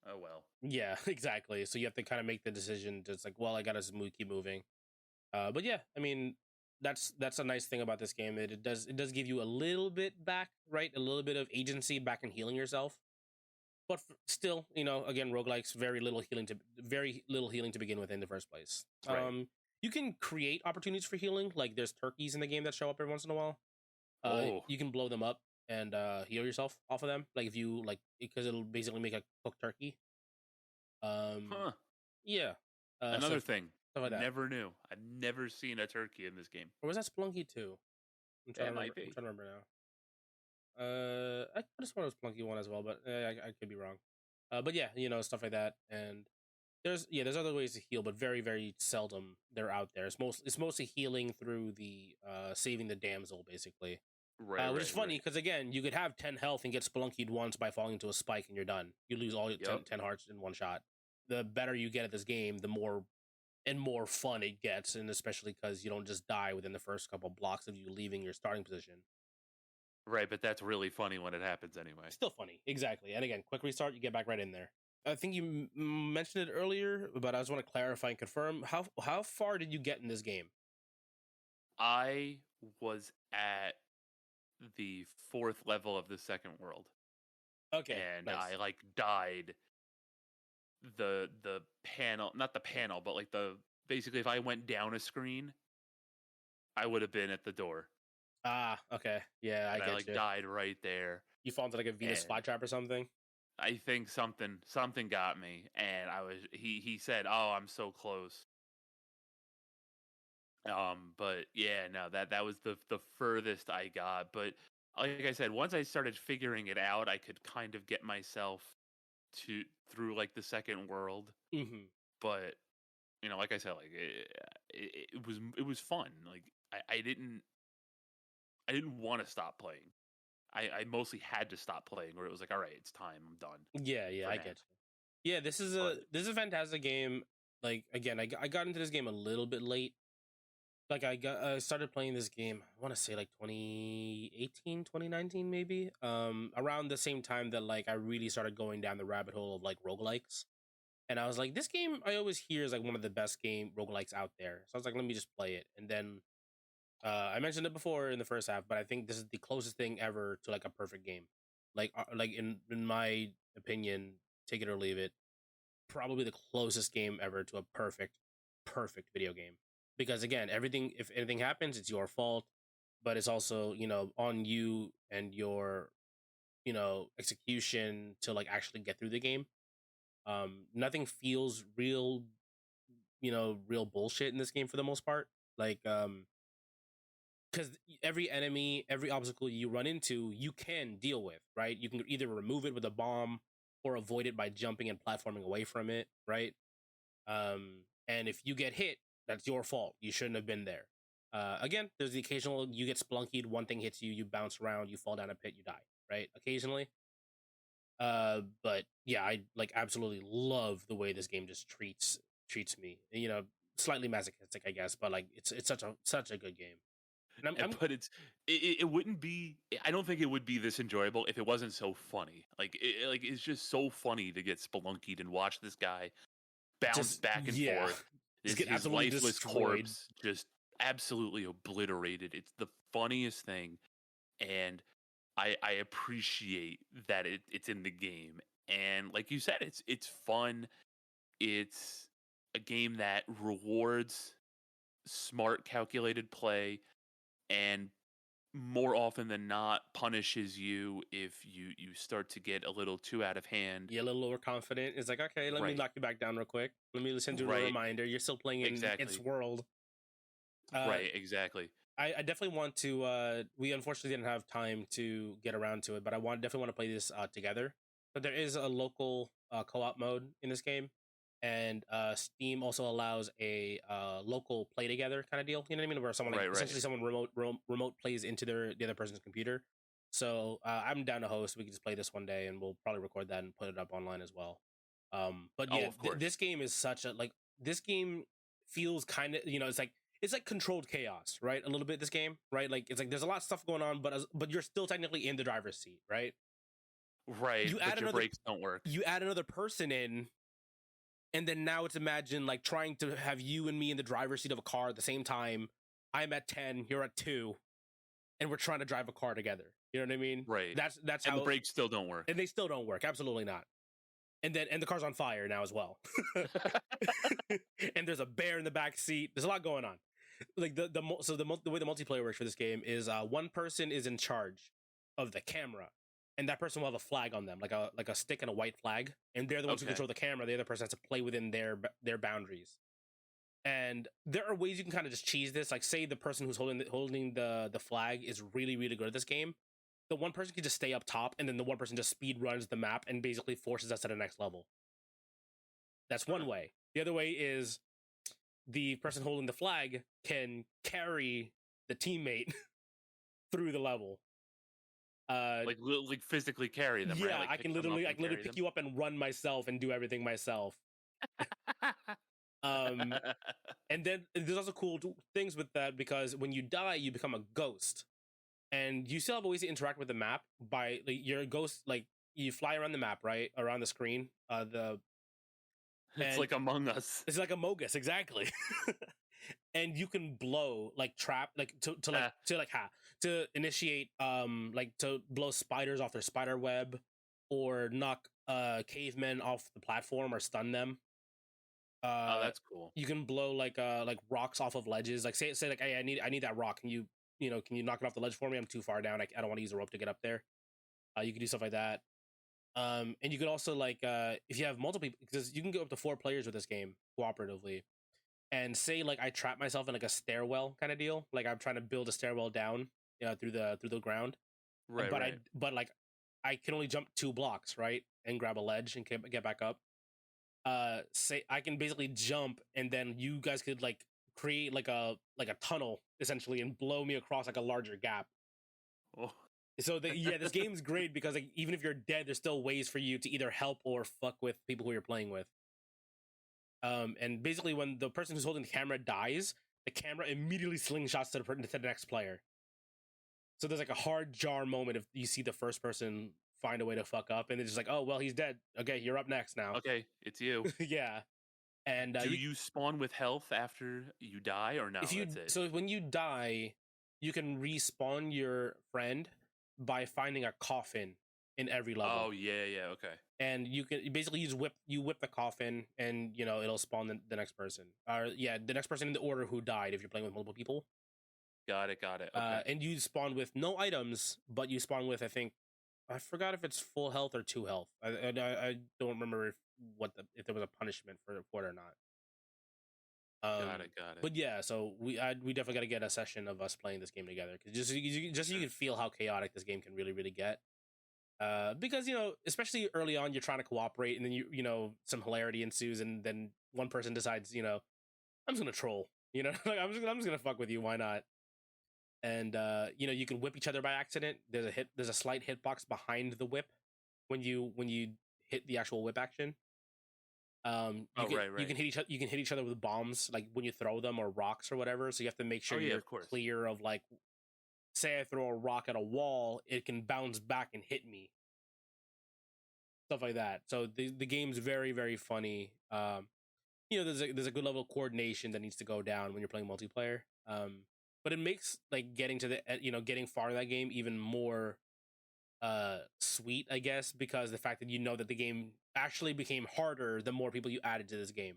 Oh well. Yeah, exactly. So you have to kind of make the decision. Just like, well, I gotta keep moving. But yeah, I mean, that's a nice thing about this game. It does give you a little bit back, right? A little bit of agency back in healing yourself. But still, again, roguelikes very little healing to begin with in the first place. Right. You can create opportunities for healing. Like there's turkeys in the game that show up every once in a while. Oh. You can blow them up and heal yourself off of them. Like if you like, because it'll basically make a cooked turkey. Huh. Yeah. Another thing. Stuff like that. Never knew. I've never seen a turkey in this game. Or was that Spelunky too? I'm trying It to remember. might be. I'm trying to remember now. I could have sworn it was Plunky one as well, but I could be wrong. But yeah, stuff like that. And there's other ways to heal, but very very seldom they're out there. It's mostly healing through the saving the damsel basically. Right. Which is funny because again, you could have 10 health and get spelunkied once by falling into a spike and you're done. You lose all your 10 hearts in one shot. The better you get at this game, the more and more fun it gets, and especially because you don't just die within the first couple blocks of you leaving your starting position. Right, but that's really funny when it happens anyway. Still funny, exactly. And again, quick restart, you get back right in there. I think you mentioned it earlier, but I just want to clarify and confirm how far did you get in this game? I was at the 4th level of the second world. Okay, and nice. I like died the panel, not the panel, but like basically if I went down a screen, I would have been at the door. Ah, okay. Yeah, and I get like you. died right there. You fall into like a Venus flytrap or something? I think something got me, and he said, "Oh, I'm so close." But yeah, no, that was the furthest I got. But like I said, once I started figuring it out, I could kind of get myself through like the second world. Mm-hmm. But like I said, like it was fun. Like I didn't want to stop playing. I mostly had to stop playing, where it was like, all right, it's time, I'm done. Yeah, I get you. Yeah, this is a fantastic game. Like again, I got into this game a little bit late. Like I started playing this game, I want to say like 2018, 2019 maybe. Around the same time that like I really started going down the rabbit hole of like roguelikes. And I was like, this game I always hear is like one of the best roguelikes out there. So I was like, let me just play it. And then I mentioned it before in the first half, but I think this is the closest thing ever to like a perfect game. Like in my opinion, take it or leave it, probably the closest game ever to a perfect video game. Because again, if anything happens, it's your fault, but it's also, on you and your, execution to like actually get through the game. Nothing feels real, real bullshit in this game for the most part. Like, because every enemy, every obstacle you run into, you can deal with, right? You can either remove it with a bomb or avoid it by jumping and platforming away from it, right? And if you get hit, that's your fault. You shouldn't have been there. Again, there's the occasional you get splunkied, one thing hits you, you bounce around, you fall down a pit, you die, right? Occasionally. But yeah, I like absolutely love the way this game just treats me. Slightly masochistic, I guess, but like it's such a good game. But it wouldn't be. I don't think it would be this enjoyable if it wasn't so funny. Like it's just so funny to get spelunkied and watch this guy bounce back and forth. His lifeless destroyed. Corpse just absolutely obliterated. It's the funniest thing, and I appreciate that it's in the game. And like you said, it's fun. It's a game that rewards smart, calculated play, and more often than not punishes you if you start to get a little too out of hand. You're a little overconfident. It's like, okay, let me Right. knock you back down real quick. Let me send you a reminder. You're still playing in its Exactly. world. Right. Exactly. I definitely want to. We unfortunately didn't have time to get around to it, but I definitely want to play this together. But there is a local co-op mode in this game, and Steam also allows a local play together kind of deal. You know what I mean? Where someone essentially someone remote plays into the other person's computer. So I'm down to host. We can just play this one day, and we'll probably record that and put it up online as well. But yeah, of course. this game is such a this game feels kind of it's like controlled chaos, right? A little bit this game, right? Like it's like there's a lot of stuff going on, but you're still technically in the driver's seat, right? Right. But your brakes don't work. You add another person in, and then now it's imagine like trying to have you and me in the driver's seat of a car at the same time. I'm at 10, you're at 2, and we're trying to drive a car together. You know what I mean? Right. That's and how the brakes still don't work. And they still don't work. Absolutely not. And the car's on fire now as well. And there's a bear in the back seat. There's a lot going on. Like the way the multiplayer works for this game is one person is in charge of the camera, and that person will have a flag on them, like a stick and a white flag, and they're the ones who control the camera. The other person has to play within their boundaries. And there are ways you can kind of just cheese this. Like, say the person who's holding the flag is really, really good at this game. The one person can just stay up top, and then the one person just speed runs the map and basically forces us to the next level. That's one way. The other way is the person holding the flag can carry the teammate through the level. Like physically carry them. Yeah, right? Like I can literally pick you up and run myself and do everything myself. And then there's also cool things with that, because when you die, you become a ghost, and you still have ways to interact with the map by you're a ghost. Like, you fly around the map, right, around the screen. It's like Among Us. It's like Among Us, exactly. And you can blow to initiate to blow spiders off their spider web, or knock cavemen off the platform or stun them. Oh, that's cool. You can blow like rocks off of ledges. Like say like, hey, I need that rock. Can you knock it off the ledge for me? I'm too far down. I don't want to use a rope to get up there. You can do stuff like that. And you can also if you have multiple people, because you can go up to 4 players with this game cooperatively. And say like I trap myself in like a stairwell kind of deal. Like I'm trying to build a stairwell down through the ground. Right. But I can only jump 2 blocks, right, and grab a ledge and get back up. Say I can basically jump, and then you guys could like create like a tunnel essentially and blow me across like a larger gap. Oh. So this game's great because like even if you're dead, there's still ways for you to either help or fuck with people who you're playing with. And basically when the person who's holding the camera dies, the camera immediately slingshots to the next player. So there's like a hard jar moment if you see the first person find a way to fuck up, and it's just like, oh, well, he's dead. Okay, you're up next now. Okay, it's you. Yeah. And do you spawn with health after you die, or no? That's it. So when you die, you can respawn your friend by finding a coffin in every level. Oh, yeah, okay. And you can basically whip the coffin, and it'll spawn the next person. The next person in the order who died if you're playing with multiple people. Got it. Okay. And you spawn with no items, but you spawn with, I forgot if it's full health or 2 health. I don't remember if there was a punishment for it or not. Got it. But yeah, so we definitely got to get a session of us playing this game together, because just so you can feel how chaotic this game can really, really get. Because especially early on, you're trying to cooperate, and then some hilarity ensues, and then one person decides, I'm just gonna troll, like I'm just gonna fuck with you. Why not? And you can whip each other by accident. There's a slight hitbox behind the whip when you hit the actual whip action. You can hit each other with bombs, like when you throw them, or rocks or whatever. So you have to make sure you're clear of, like, say I throw a rock at a wall, it can bounce back and hit me. Stuff like that. So the game's very, very funny. There's a good level of coordination that needs to go down when you're playing multiplayer. But it makes like getting to getting far in that game even more sweet, I guess, because the fact that that the game actually became harder the more people you added to this game.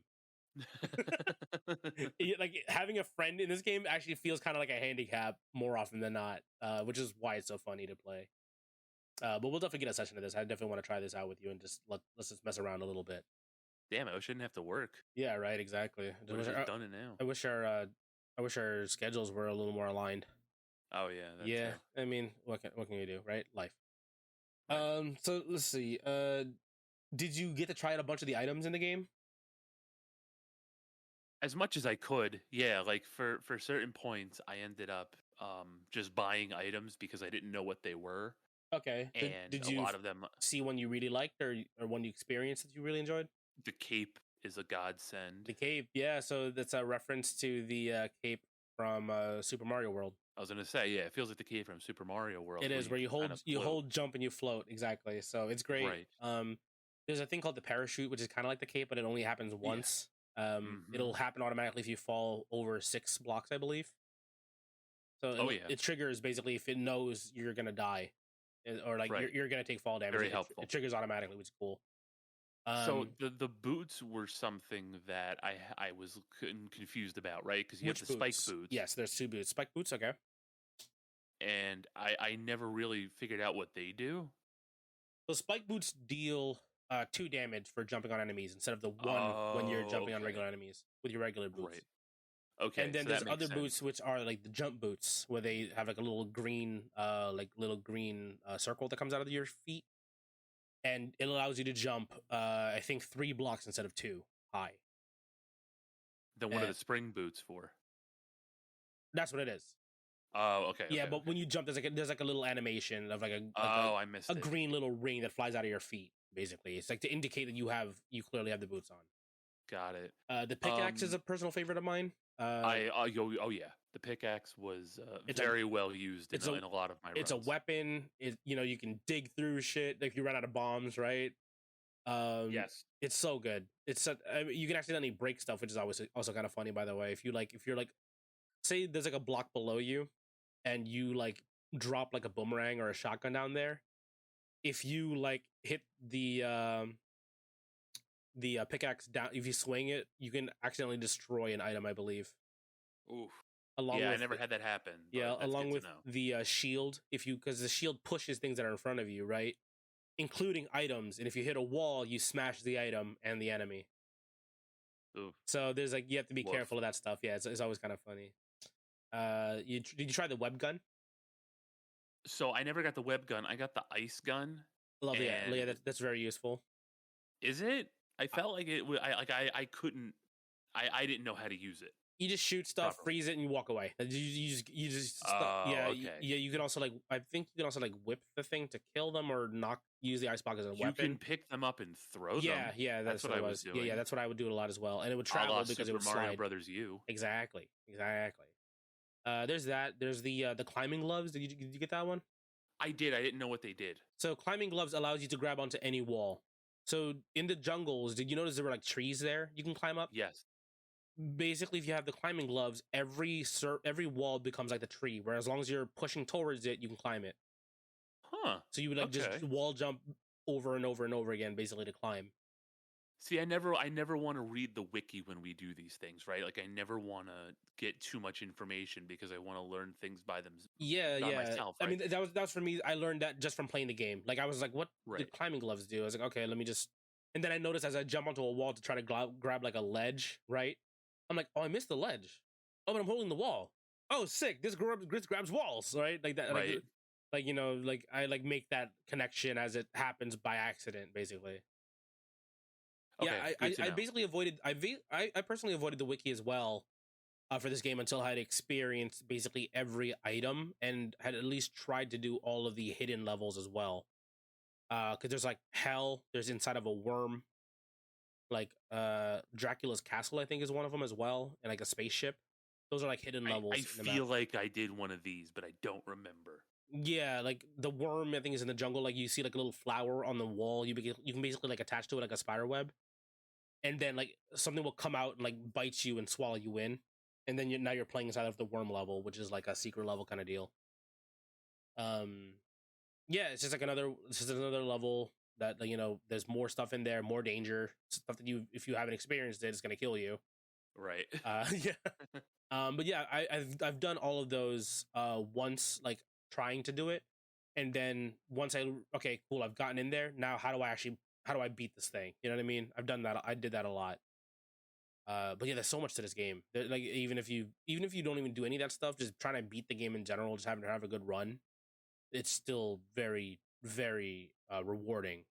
Like having a friend in this game actually feels kind of like a handicap more often than not, which is why it's so funny to play. But we'll definitely get a session of this. I definitely want to try this out with you and just let's just mess around a little bit. Damn, I shouldn't have to work. Yeah, right. Exactly. Would have just done it now. I wish our schedules were a little more aligned. Oh yeah, that yeah. too. I mean, what can you do, right? Life. Right. So let's see. Did you get to try out a bunch of the items in the game? As much as I could, yeah. Like for certain points, I ended up just buying items because I didn't know what they were. Okay. And did a you lot of them see one you really liked or one you experienced that you really enjoyed? The cape is a godsend. The cape, yeah. So that's a reference to the cape from Super Mario World. I was gonna say, yeah, it feels like the cape from Super Mario World. It is where you hold jump and you float, exactly. So it's great. Right. There's a thing called the parachute, which is kind of like the cape, but it only happens once. It'll happen automatically if you fall over 6 blocks, I believe. So it triggers basically if it knows you're gonna die, or like you're gonna take fall damage. Very helpful. It triggers automatically, which is cool. So the boots were something that I was confused about, right? Because you have the spike boots. Yes, there's 2 boots. Spike boots, okay. And I never really figured out what they do. So spike boots deal 2 damage for jumping on enemies instead of the 1 when you're jumping on regular enemies with your regular boots. Right. Okay. And then there's other boots which are like the jump boots where they have like a little green circle that comes out of your feet. And it allows you to jump, I think 3 blocks instead of 2 high. Then what are the spring boots for? That's what it is. Oh, okay. Yeah, but when you jump, there's like a little animation of I missed it. Green little ring that flies out of your feet. Basically, it's like to indicate that you clearly have the boots on. Got it. The pickaxe is a personal favorite of mine. Oh yeah, the pickaxe was very well used in a lot of my runs. It's a weapon. You can dig through shit if you run out of bombs, right? Yes, it's so good. You can accidentally break stuff, which is also kind of funny, by the way. If you're like, say there's like a block below you, and you like drop like a boomerang or a shotgun down there, if you like hit the pickaxe down, if you swing it, you can accidentally destroy an item, I believe. Oof. I never had that happen. Yeah, along with the shield, because the shield pushes things that are in front of you, right? Including items, and if you hit a wall, you smash the item and the enemy. Oof. So there's like you have to be careful of that stuff. Yeah, it's always kind of funny. Did you try the web gun? So I never got the web gun. I got the ice gun. Love it. Yeah, that's very useful. Is it? I felt like it. I couldn't. I didn't know how to use it. You just shoot stuff, freeze it, and you walk away. You just yeah. Okay. Yeah, you can also I think you can also whip the thing to kill them or use the ice block as a weapon. You can pick them up and throw them. Yeah, that's what I was doing. Yeah, that's what I would do a lot as well, and it would travel because it would Mario slide. Brothers U. Exactly. There's that. There's the climbing gloves. Did you get that one? I did. I didn't know what they did. So climbing gloves allows you to grab onto any wall. So in the jungles, did you notice there were like trees there you can climb up? Yes. Basically, if you have the climbing gloves, every wall becomes like the tree. Where as long as you're pushing towards it, you can climb it. Huh. So you would just wall jump over and over and over again, basically to climb. See, I never want to read the wiki when we do these things, right? Like I never want to get too much information because I want to learn things by myself. Right? I mean, that was for me. I learned that just from playing the game. Like I was like, what did climbing gloves do? I was like, okay, let me just. And then I noticed as I jump onto a wall to try to grab like a ledge, right? I'm like, oh, I missed the ledge. Oh, but I'm holding the wall. Oh, sick! This grabs walls, right? Like that, right? I make that connection as it happens by accident, basically. Okay, yeah, I basically avoided. I personally avoided the wiki as well for this game until I had experienced basically every item and had at least tried to do all of the hidden levels as well. Because there's like hell, there's inside of a worm. Like Dracula's castle, I think, is one of them as well, and like a spaceship. Those are like hidden levels. I feel like I did one of these, but I don't remember. Yeah, like the worm, I think, is in the jungle. Like you see like a little flower on the wall. You can basically like attach to it like a spider web, and then like something will come out and like bite you and swallow you in, and then now you're playing inside of the worm level, which is like a secret level kind of deal. Yeah, it's just another level. that there's more stuff in there, more danger, stuff that if you haven't experienced it, it's gonna kill you. Right. Yeah. But yeah, I've done all of those once, like trying to do it, and then once okay, cool, I've gotten in there. Now how do I beat this thing? You know what I mean? I've done that. I did that a lot. But yeah, there's so much to this game. Like even if you don't even do any of that stuff, just trying to beat the game in general, just having to have a good run, it's still very, very rewarding.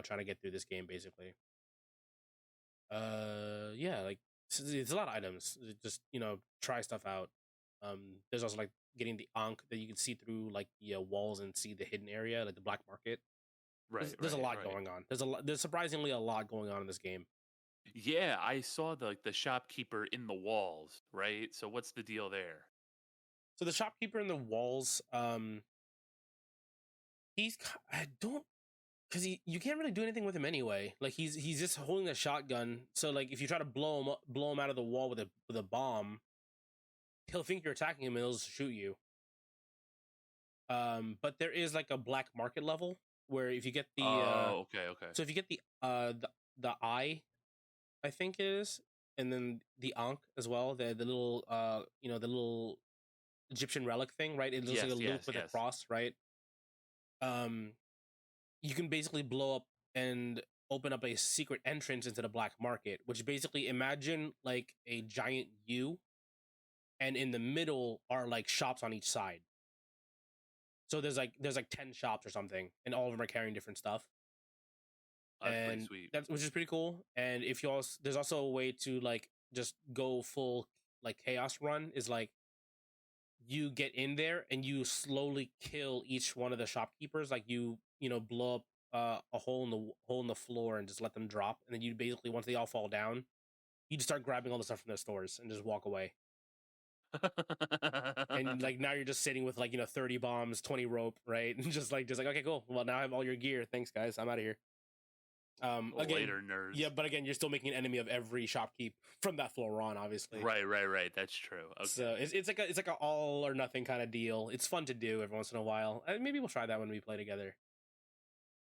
Trying to get through this game basically. Yeah, like it's a lot of items. Just try stuff out. There's also like getting the ankh that you can see through like the walls and see the hidden area, like the black market. Right. There's a lot going on. There's surprisingly a lot going on in this game. Yeah, I saw the shopkeeper in the walls, right? So what's the deal there? So the shopkeeper in the walls, I don't, because you can't really do anything with him anyway. Like he's just holding a shotgun. So like if you try to blow him out of the wall with a bomb, he'll think you're attacking him and he'll just shoot you. But there is like a black market level where if you get the okay. So if you get the eye, I think it is, and then the ankh as well, the little the little Egyptian relic thing, right? It looks like a loop with a cross, right? You can basically blow up and open up a secret entrance into the black market, which basically imagine like a giant U, and in the middle are like shops on each side. So there's like 10 shops or something, and all of them are carrying different stuff. That's pretty sweet. Which is pretty cool. And if you also, there's also a way to like just go full like chaos run, is like you get in there and you slowly kill each one of the shopkeepers. Like you blow up a hole in the floor and just let them drop, and then you basically, once they all fall down, you just start grabbing all the stuff from their stores and just walk away. And like now you're just sitting with like 30 bombs, 20 rope, right? And just like okay, cool. Well, now I have all your gear. Thanks, guys. I'm out of here. Again, later, nerds. Yeah, but again, you're still making an enemy of every shopkeep from that floor on, obviously. Right. That's true. Okay. So it's like a all or nothing kind of deal. It's fun to do every once in a while. Maybe we'll try that when we play together.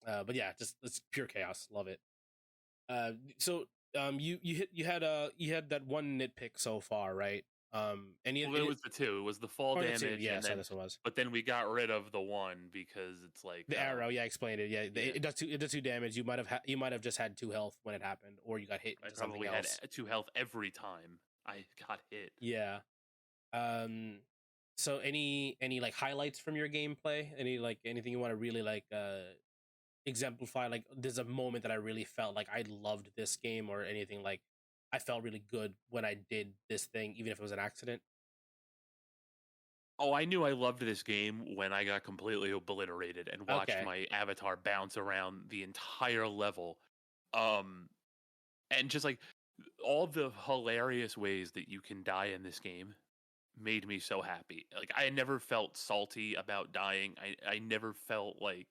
But yeah, just it's pure chaos. Love it. So you had that one nitpick so far, right? It was the two. It was the fall damage. Yeah, so this was. But then we got rid of the one because it's like the arrow. Yeah, explained it. Yeah, it does two damage. You might have just had 2 health when it happened, or you got hit. I probably had 2 health every time I got hit. Yeah. So any like highlights from your gameplay? Anything you want to really like exemplify? Like there's a moment that I really felt like I loved this game, or anything like I felt really good when I did this thing, even if it was an accident. Oh, I knew I loved this game when I got completely obliterated and watched my avatar bounce around the entire level. And just like all the hilarious ways that you can die in this game made me so happy. Like I never felt salty about dying. I never felt like,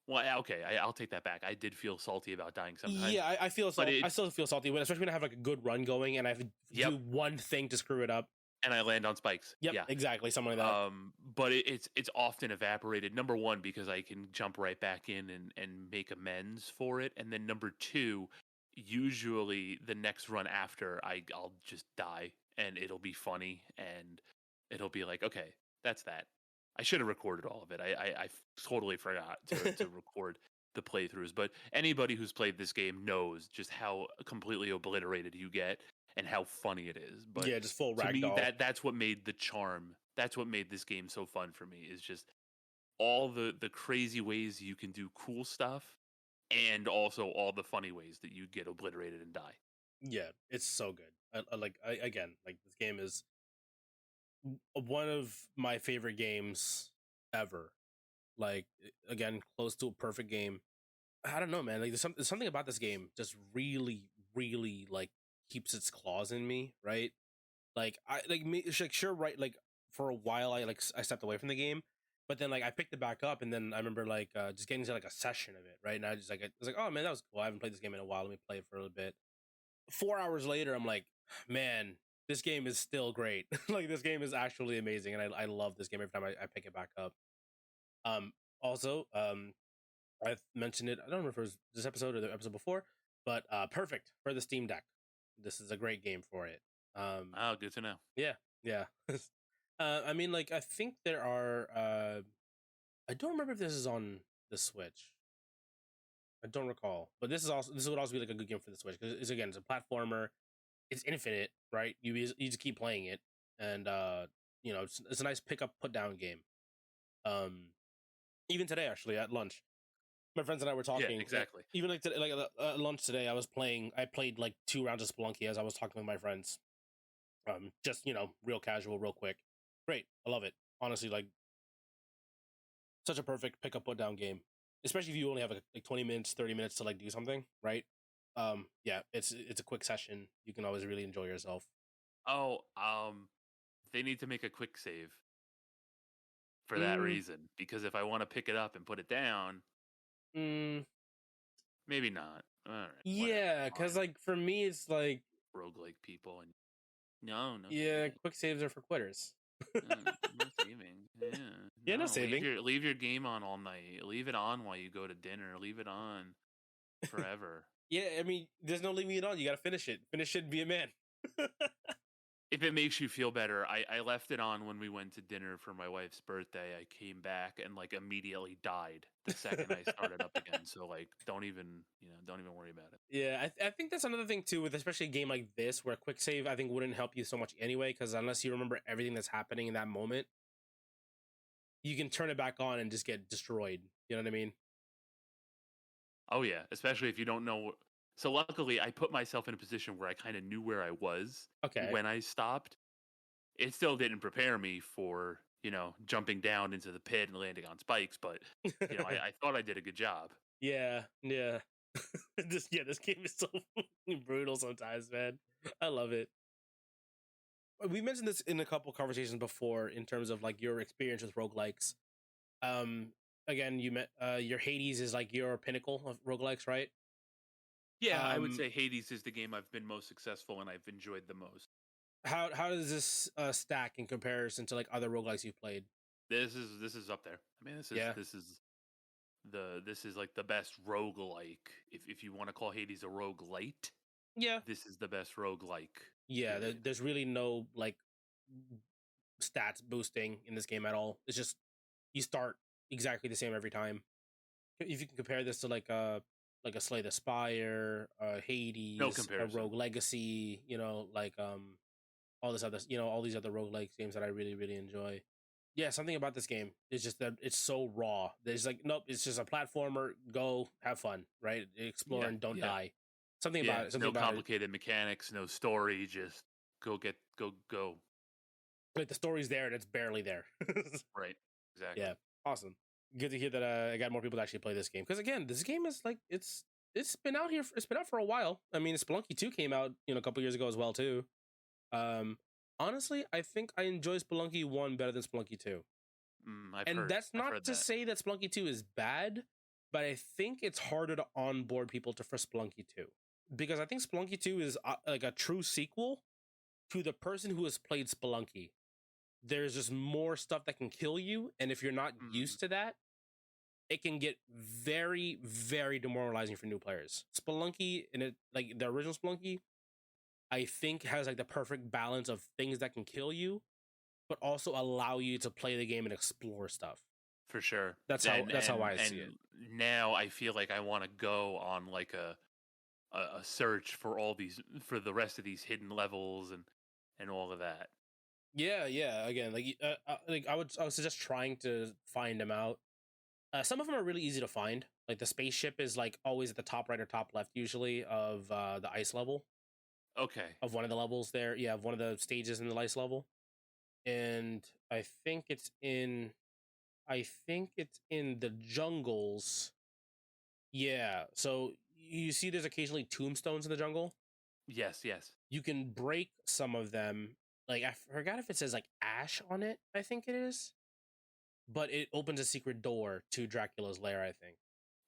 well, okay, I'll take that back. I did feel salty about dying sometimes. Yeah, I feel salty. I still feel salty, especially when I have like a good run going and I have to do one thing to screw it up. And I land on spikes. Yep, yeah, exactly, something like that. But it's often evaporated. Number one, because I can jump right back in and make amends for it. And then number two, usually the next run after, I'll just die and it'll be funny and it'll be like, okay, that's that. I should have recorded all of it. I totally forgot to record the playthroughs. But anybody who's played this game knows just how completely obliterated you get and how funny it is. But yeah, just full ragdoll. To me, that's what made the charm. That's what made this game so fun for me, is just all the crazy ways you can do cool stuff, and also all the funny ways that you get obliterated and die. Yeah, it's so good. Again, this game is one of my favorite games ever. Like, again, close to a perfect game. I don't know, man. Like there's something about this game just really, really like keeps its claws in me, right? Like I like me, like sure, right? Like for a while, I stepped away from the game, but then like I picked it back up, and then I remember like just getting into like a session of it, right? And I was like, oh man, that was cool. I haven't played this game in a while. Let me play it for a little bit. 4 hours later, I'm like, man, this game is still great. Like this game is actually amazing, and I love this game every time I pick it back up. Also, I've mentioned it. I don't remember if it was this episode or the episode before, but perfect for the Steam Deck. This is a great game for it. Oh, good to know. Yeah, yeah. I mean, like, I think there are. I don't remember if this is on the Switch. I don't recall, but this would also be like a good game for the Switch because it's a platformer. It's infinite, right? You just keep playing it, and it's a nice pick up put down game. Even today, actually, at lunch, my friends and I were talking. Yeah, exactly. Even like today, like at lunch today, I played like 2 rounds of Spelunky as I was talking with my friends. Just real casual, real quick. Great, I love it. Honestly, like such a perfect pick up put down game, especially if you only have like 20 minutes, 30 minutes to like do something, right? Yeah, it's a quick session. You can always really enjoy yourself. Oh, they need to make a quick save for that reason, because if I want to pick it up and put it down, maybe not. All right. Yeah, because like for me, it's like roguelike people and no. Yeah, quick saves are for quitters. No saving. Yeah. Yeah, no saving. Leave your game on all night. Leave it on while you go to dinner. Leave it on forever. Yeah, I mean, there's no leaving it on. You got to finish it. Finish it and be a man. If it makes you feel better, I left it on when we went to dinner for my wife's birthday. I came back and like immediately died the second I started up again. So like, don't even worry about it. Yeah, I think that's another thing too, with especially a game like this, where quick save I think wouldn't help you so much anyway, because unless you remember everything that's happening in that moment, you can turn it back on and just get destroyed. You know what I mean? Oh yeah, especially if you don't know. So luckily, I put myself in a position where I kind of knew where I was when I stopped. It still didn't prepare me for jumping down into the pit and landing on spikes, but I thought I did a good job. Yeah. This game is so brutal sometimes, man. I love it. We mentioned this in a couple conversations before in terms of like your experience with roguelikes. Again, you met your Hades is like your pinnacle of roguelikes, right? Yeah, I would say Hades is the game I've been most successful and I've enjoyed the most. How does this stack in comparison to like other roguelikes you've played? This is up there. I mean, this is like the best roguelike. If you want to call Hades a roguelite, yeah, this is the best roguelike. Yeah, there's really no like stats boosting in this game at all. It's just you start exactly the same every time. If you can compare this to like a Slay the Spire, Hades, no comparison. a Rogue Legacy, like all this other, all these other roguelike games that I really, really enjoy. Yeah, something about this game is just that it's so raw. There's like, nope, it's just a platformer. Go have fun, right? Explore and don't die. Something about it. Something no complicated mechanics, no story. Just go. Like the story's there and it's barely there. Right. Exactly. Yeah. Awesome. Good to hear that I got more people to actually play this game, because again, this game is like it's been out here. It's been out for a while. I mean, Spelunky 2 came out a couple years ago as well too. Honestly, I think I enjoy Spelunky 1 better than Spelunky 2. That's not to say that Spelunky 2 is bad, but I think it's harder to onboard people for Spelunky 2, because I think Spelunky 2 is like a true sequel to the person who has played Spelunky. There's just more stuff that can kill you, and if you're not used to that, it can get very, very demoralizing for new players. Spelunky, like the original Spelunky, I think has like the perfect balance of things that can kill you, but also allow you to play the game and explore stuff. For sure. That's how I see it. Now I feel like I want to go on like a search for the rest of these hidden levels and all of that. Yeah. Again, like I would suggest trying to find them out. Some of them are really easy to find. Like the spaceship is like always at the top right or top left usually of the ice level. Okay. Of one of the levels there. Yeah, of one of the stages in the ice level. And I think it's in the jungles. Yeah. So you see there's occasionally tombstones in the jungle? Yes. You can break some of them. Like I forgot if it says like ash on it, I think it is. But it opens a secret door to Dracula's lair, I think.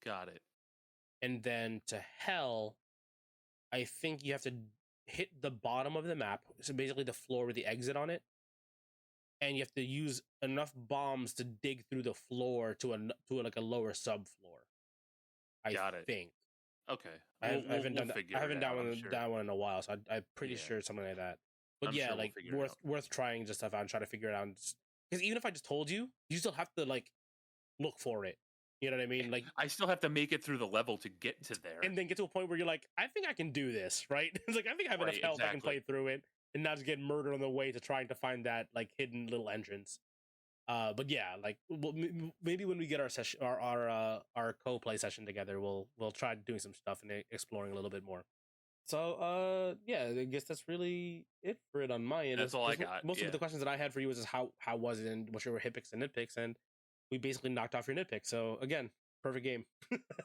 Got it. And then to hell, I think you have to hit the bottom of the map, so basically the floor with the exit on it, and you have to use enough bombs to dig through the floor to like a lower subfloor. I Got it. think. Okay. I haven't done that one in a while, so I'm pretty sure it's something like that. But I'm yeah, sure like we'll worth trying just stuff out and try to figure it out. Because even if I just told you, you still have to like look for it. You know what I mean? Like I still have to make it through the level to get to there, and then get to a point where you're like, I think I can do this, right? It's like I think I have enough health I can play through it, and not just get murdered on the way to trying to find that like hidden little entrance. But yeah, like maybe when we get our session, our co-play session together, we'll try doing some stuff and exploring a little bit more. So yeah, I guess that's really it for it on my end. That's all I got. Most of the questions that I had for you was just how was it and what your hit-picks and nitpicks, and we basically knocked off your nitpicks. So again, perfect game.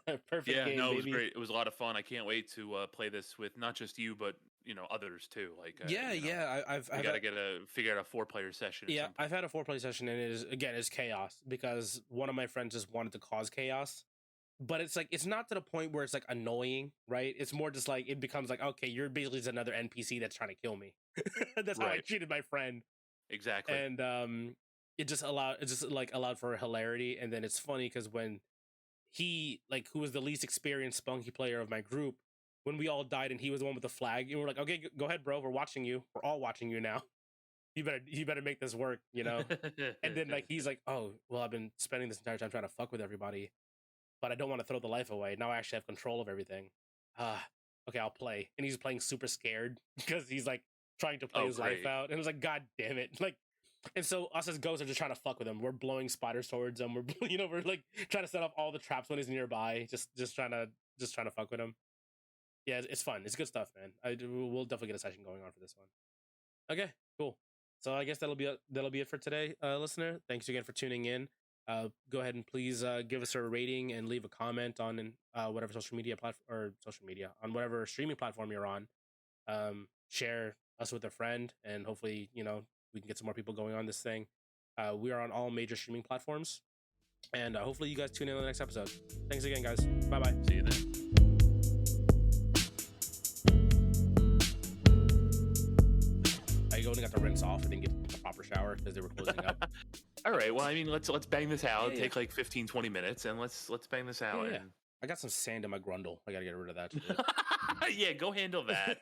Perfect game. Yeah, no, it was baby. great. It was a lot of fun. I can't wait to play this with not just you, but others too. Like I've got to figure out a 4-player session. Yeah, I've had a 4-player session, and it's chaos because one of my friends just wanted to cause chaos. But it's like it's not to the point where it's like annoying, right? It's more just like it becomes like, okay, you're basically just another NPC that's trying to kill me. That's how I treated my friend. Exactly. And it just allowed for hilarity. And then it's funny because when he, like, who was the least experienced Spelunky player of my group, when we all died and he was the one with the flag, and we're like, okay, go ahead, bro, we're watching you. We're all watching you now. You better make this work, And then like he's like, oh well, I've been spending this entire time trying to fuck with everybody, but I don't want to throw the life away. Now I actually have control of everything. Okay, I'll play. And he's playing super scared because he's like trying to play his life out. And it was like, God damn it. Like, and so us as ghosts are just trying to fuck with him. We're blowing spiders towards him. We're we're like trying to set up all the traps when he's nearby. Just trying to fuck with him. Yeah, it's fun. It's good stuff, man. We'll definitely get a session going on for this one. Okay, cool. So I guess that'll be it for today, listener. Thanks again for tuning in. Go ahead and please give us a rating and leave a comment on whatever social media on whatever streaming platform you're on. Share us with a friend, and hopefully we can get some more people going on this thing. We are on all major streaming platforms, and hopefully you guys tune in on the next episode. Thanks again, guys. Bye bye. See you then. I only got to rinse off and then get a proper shower because they were closing up. All right. Well, I mean, let's bang this out. Take like 15-20 minutes, and let's bang this out. Yeah. I got some sand in my grundle. I gotta get rid of that. Yeah, go handle that.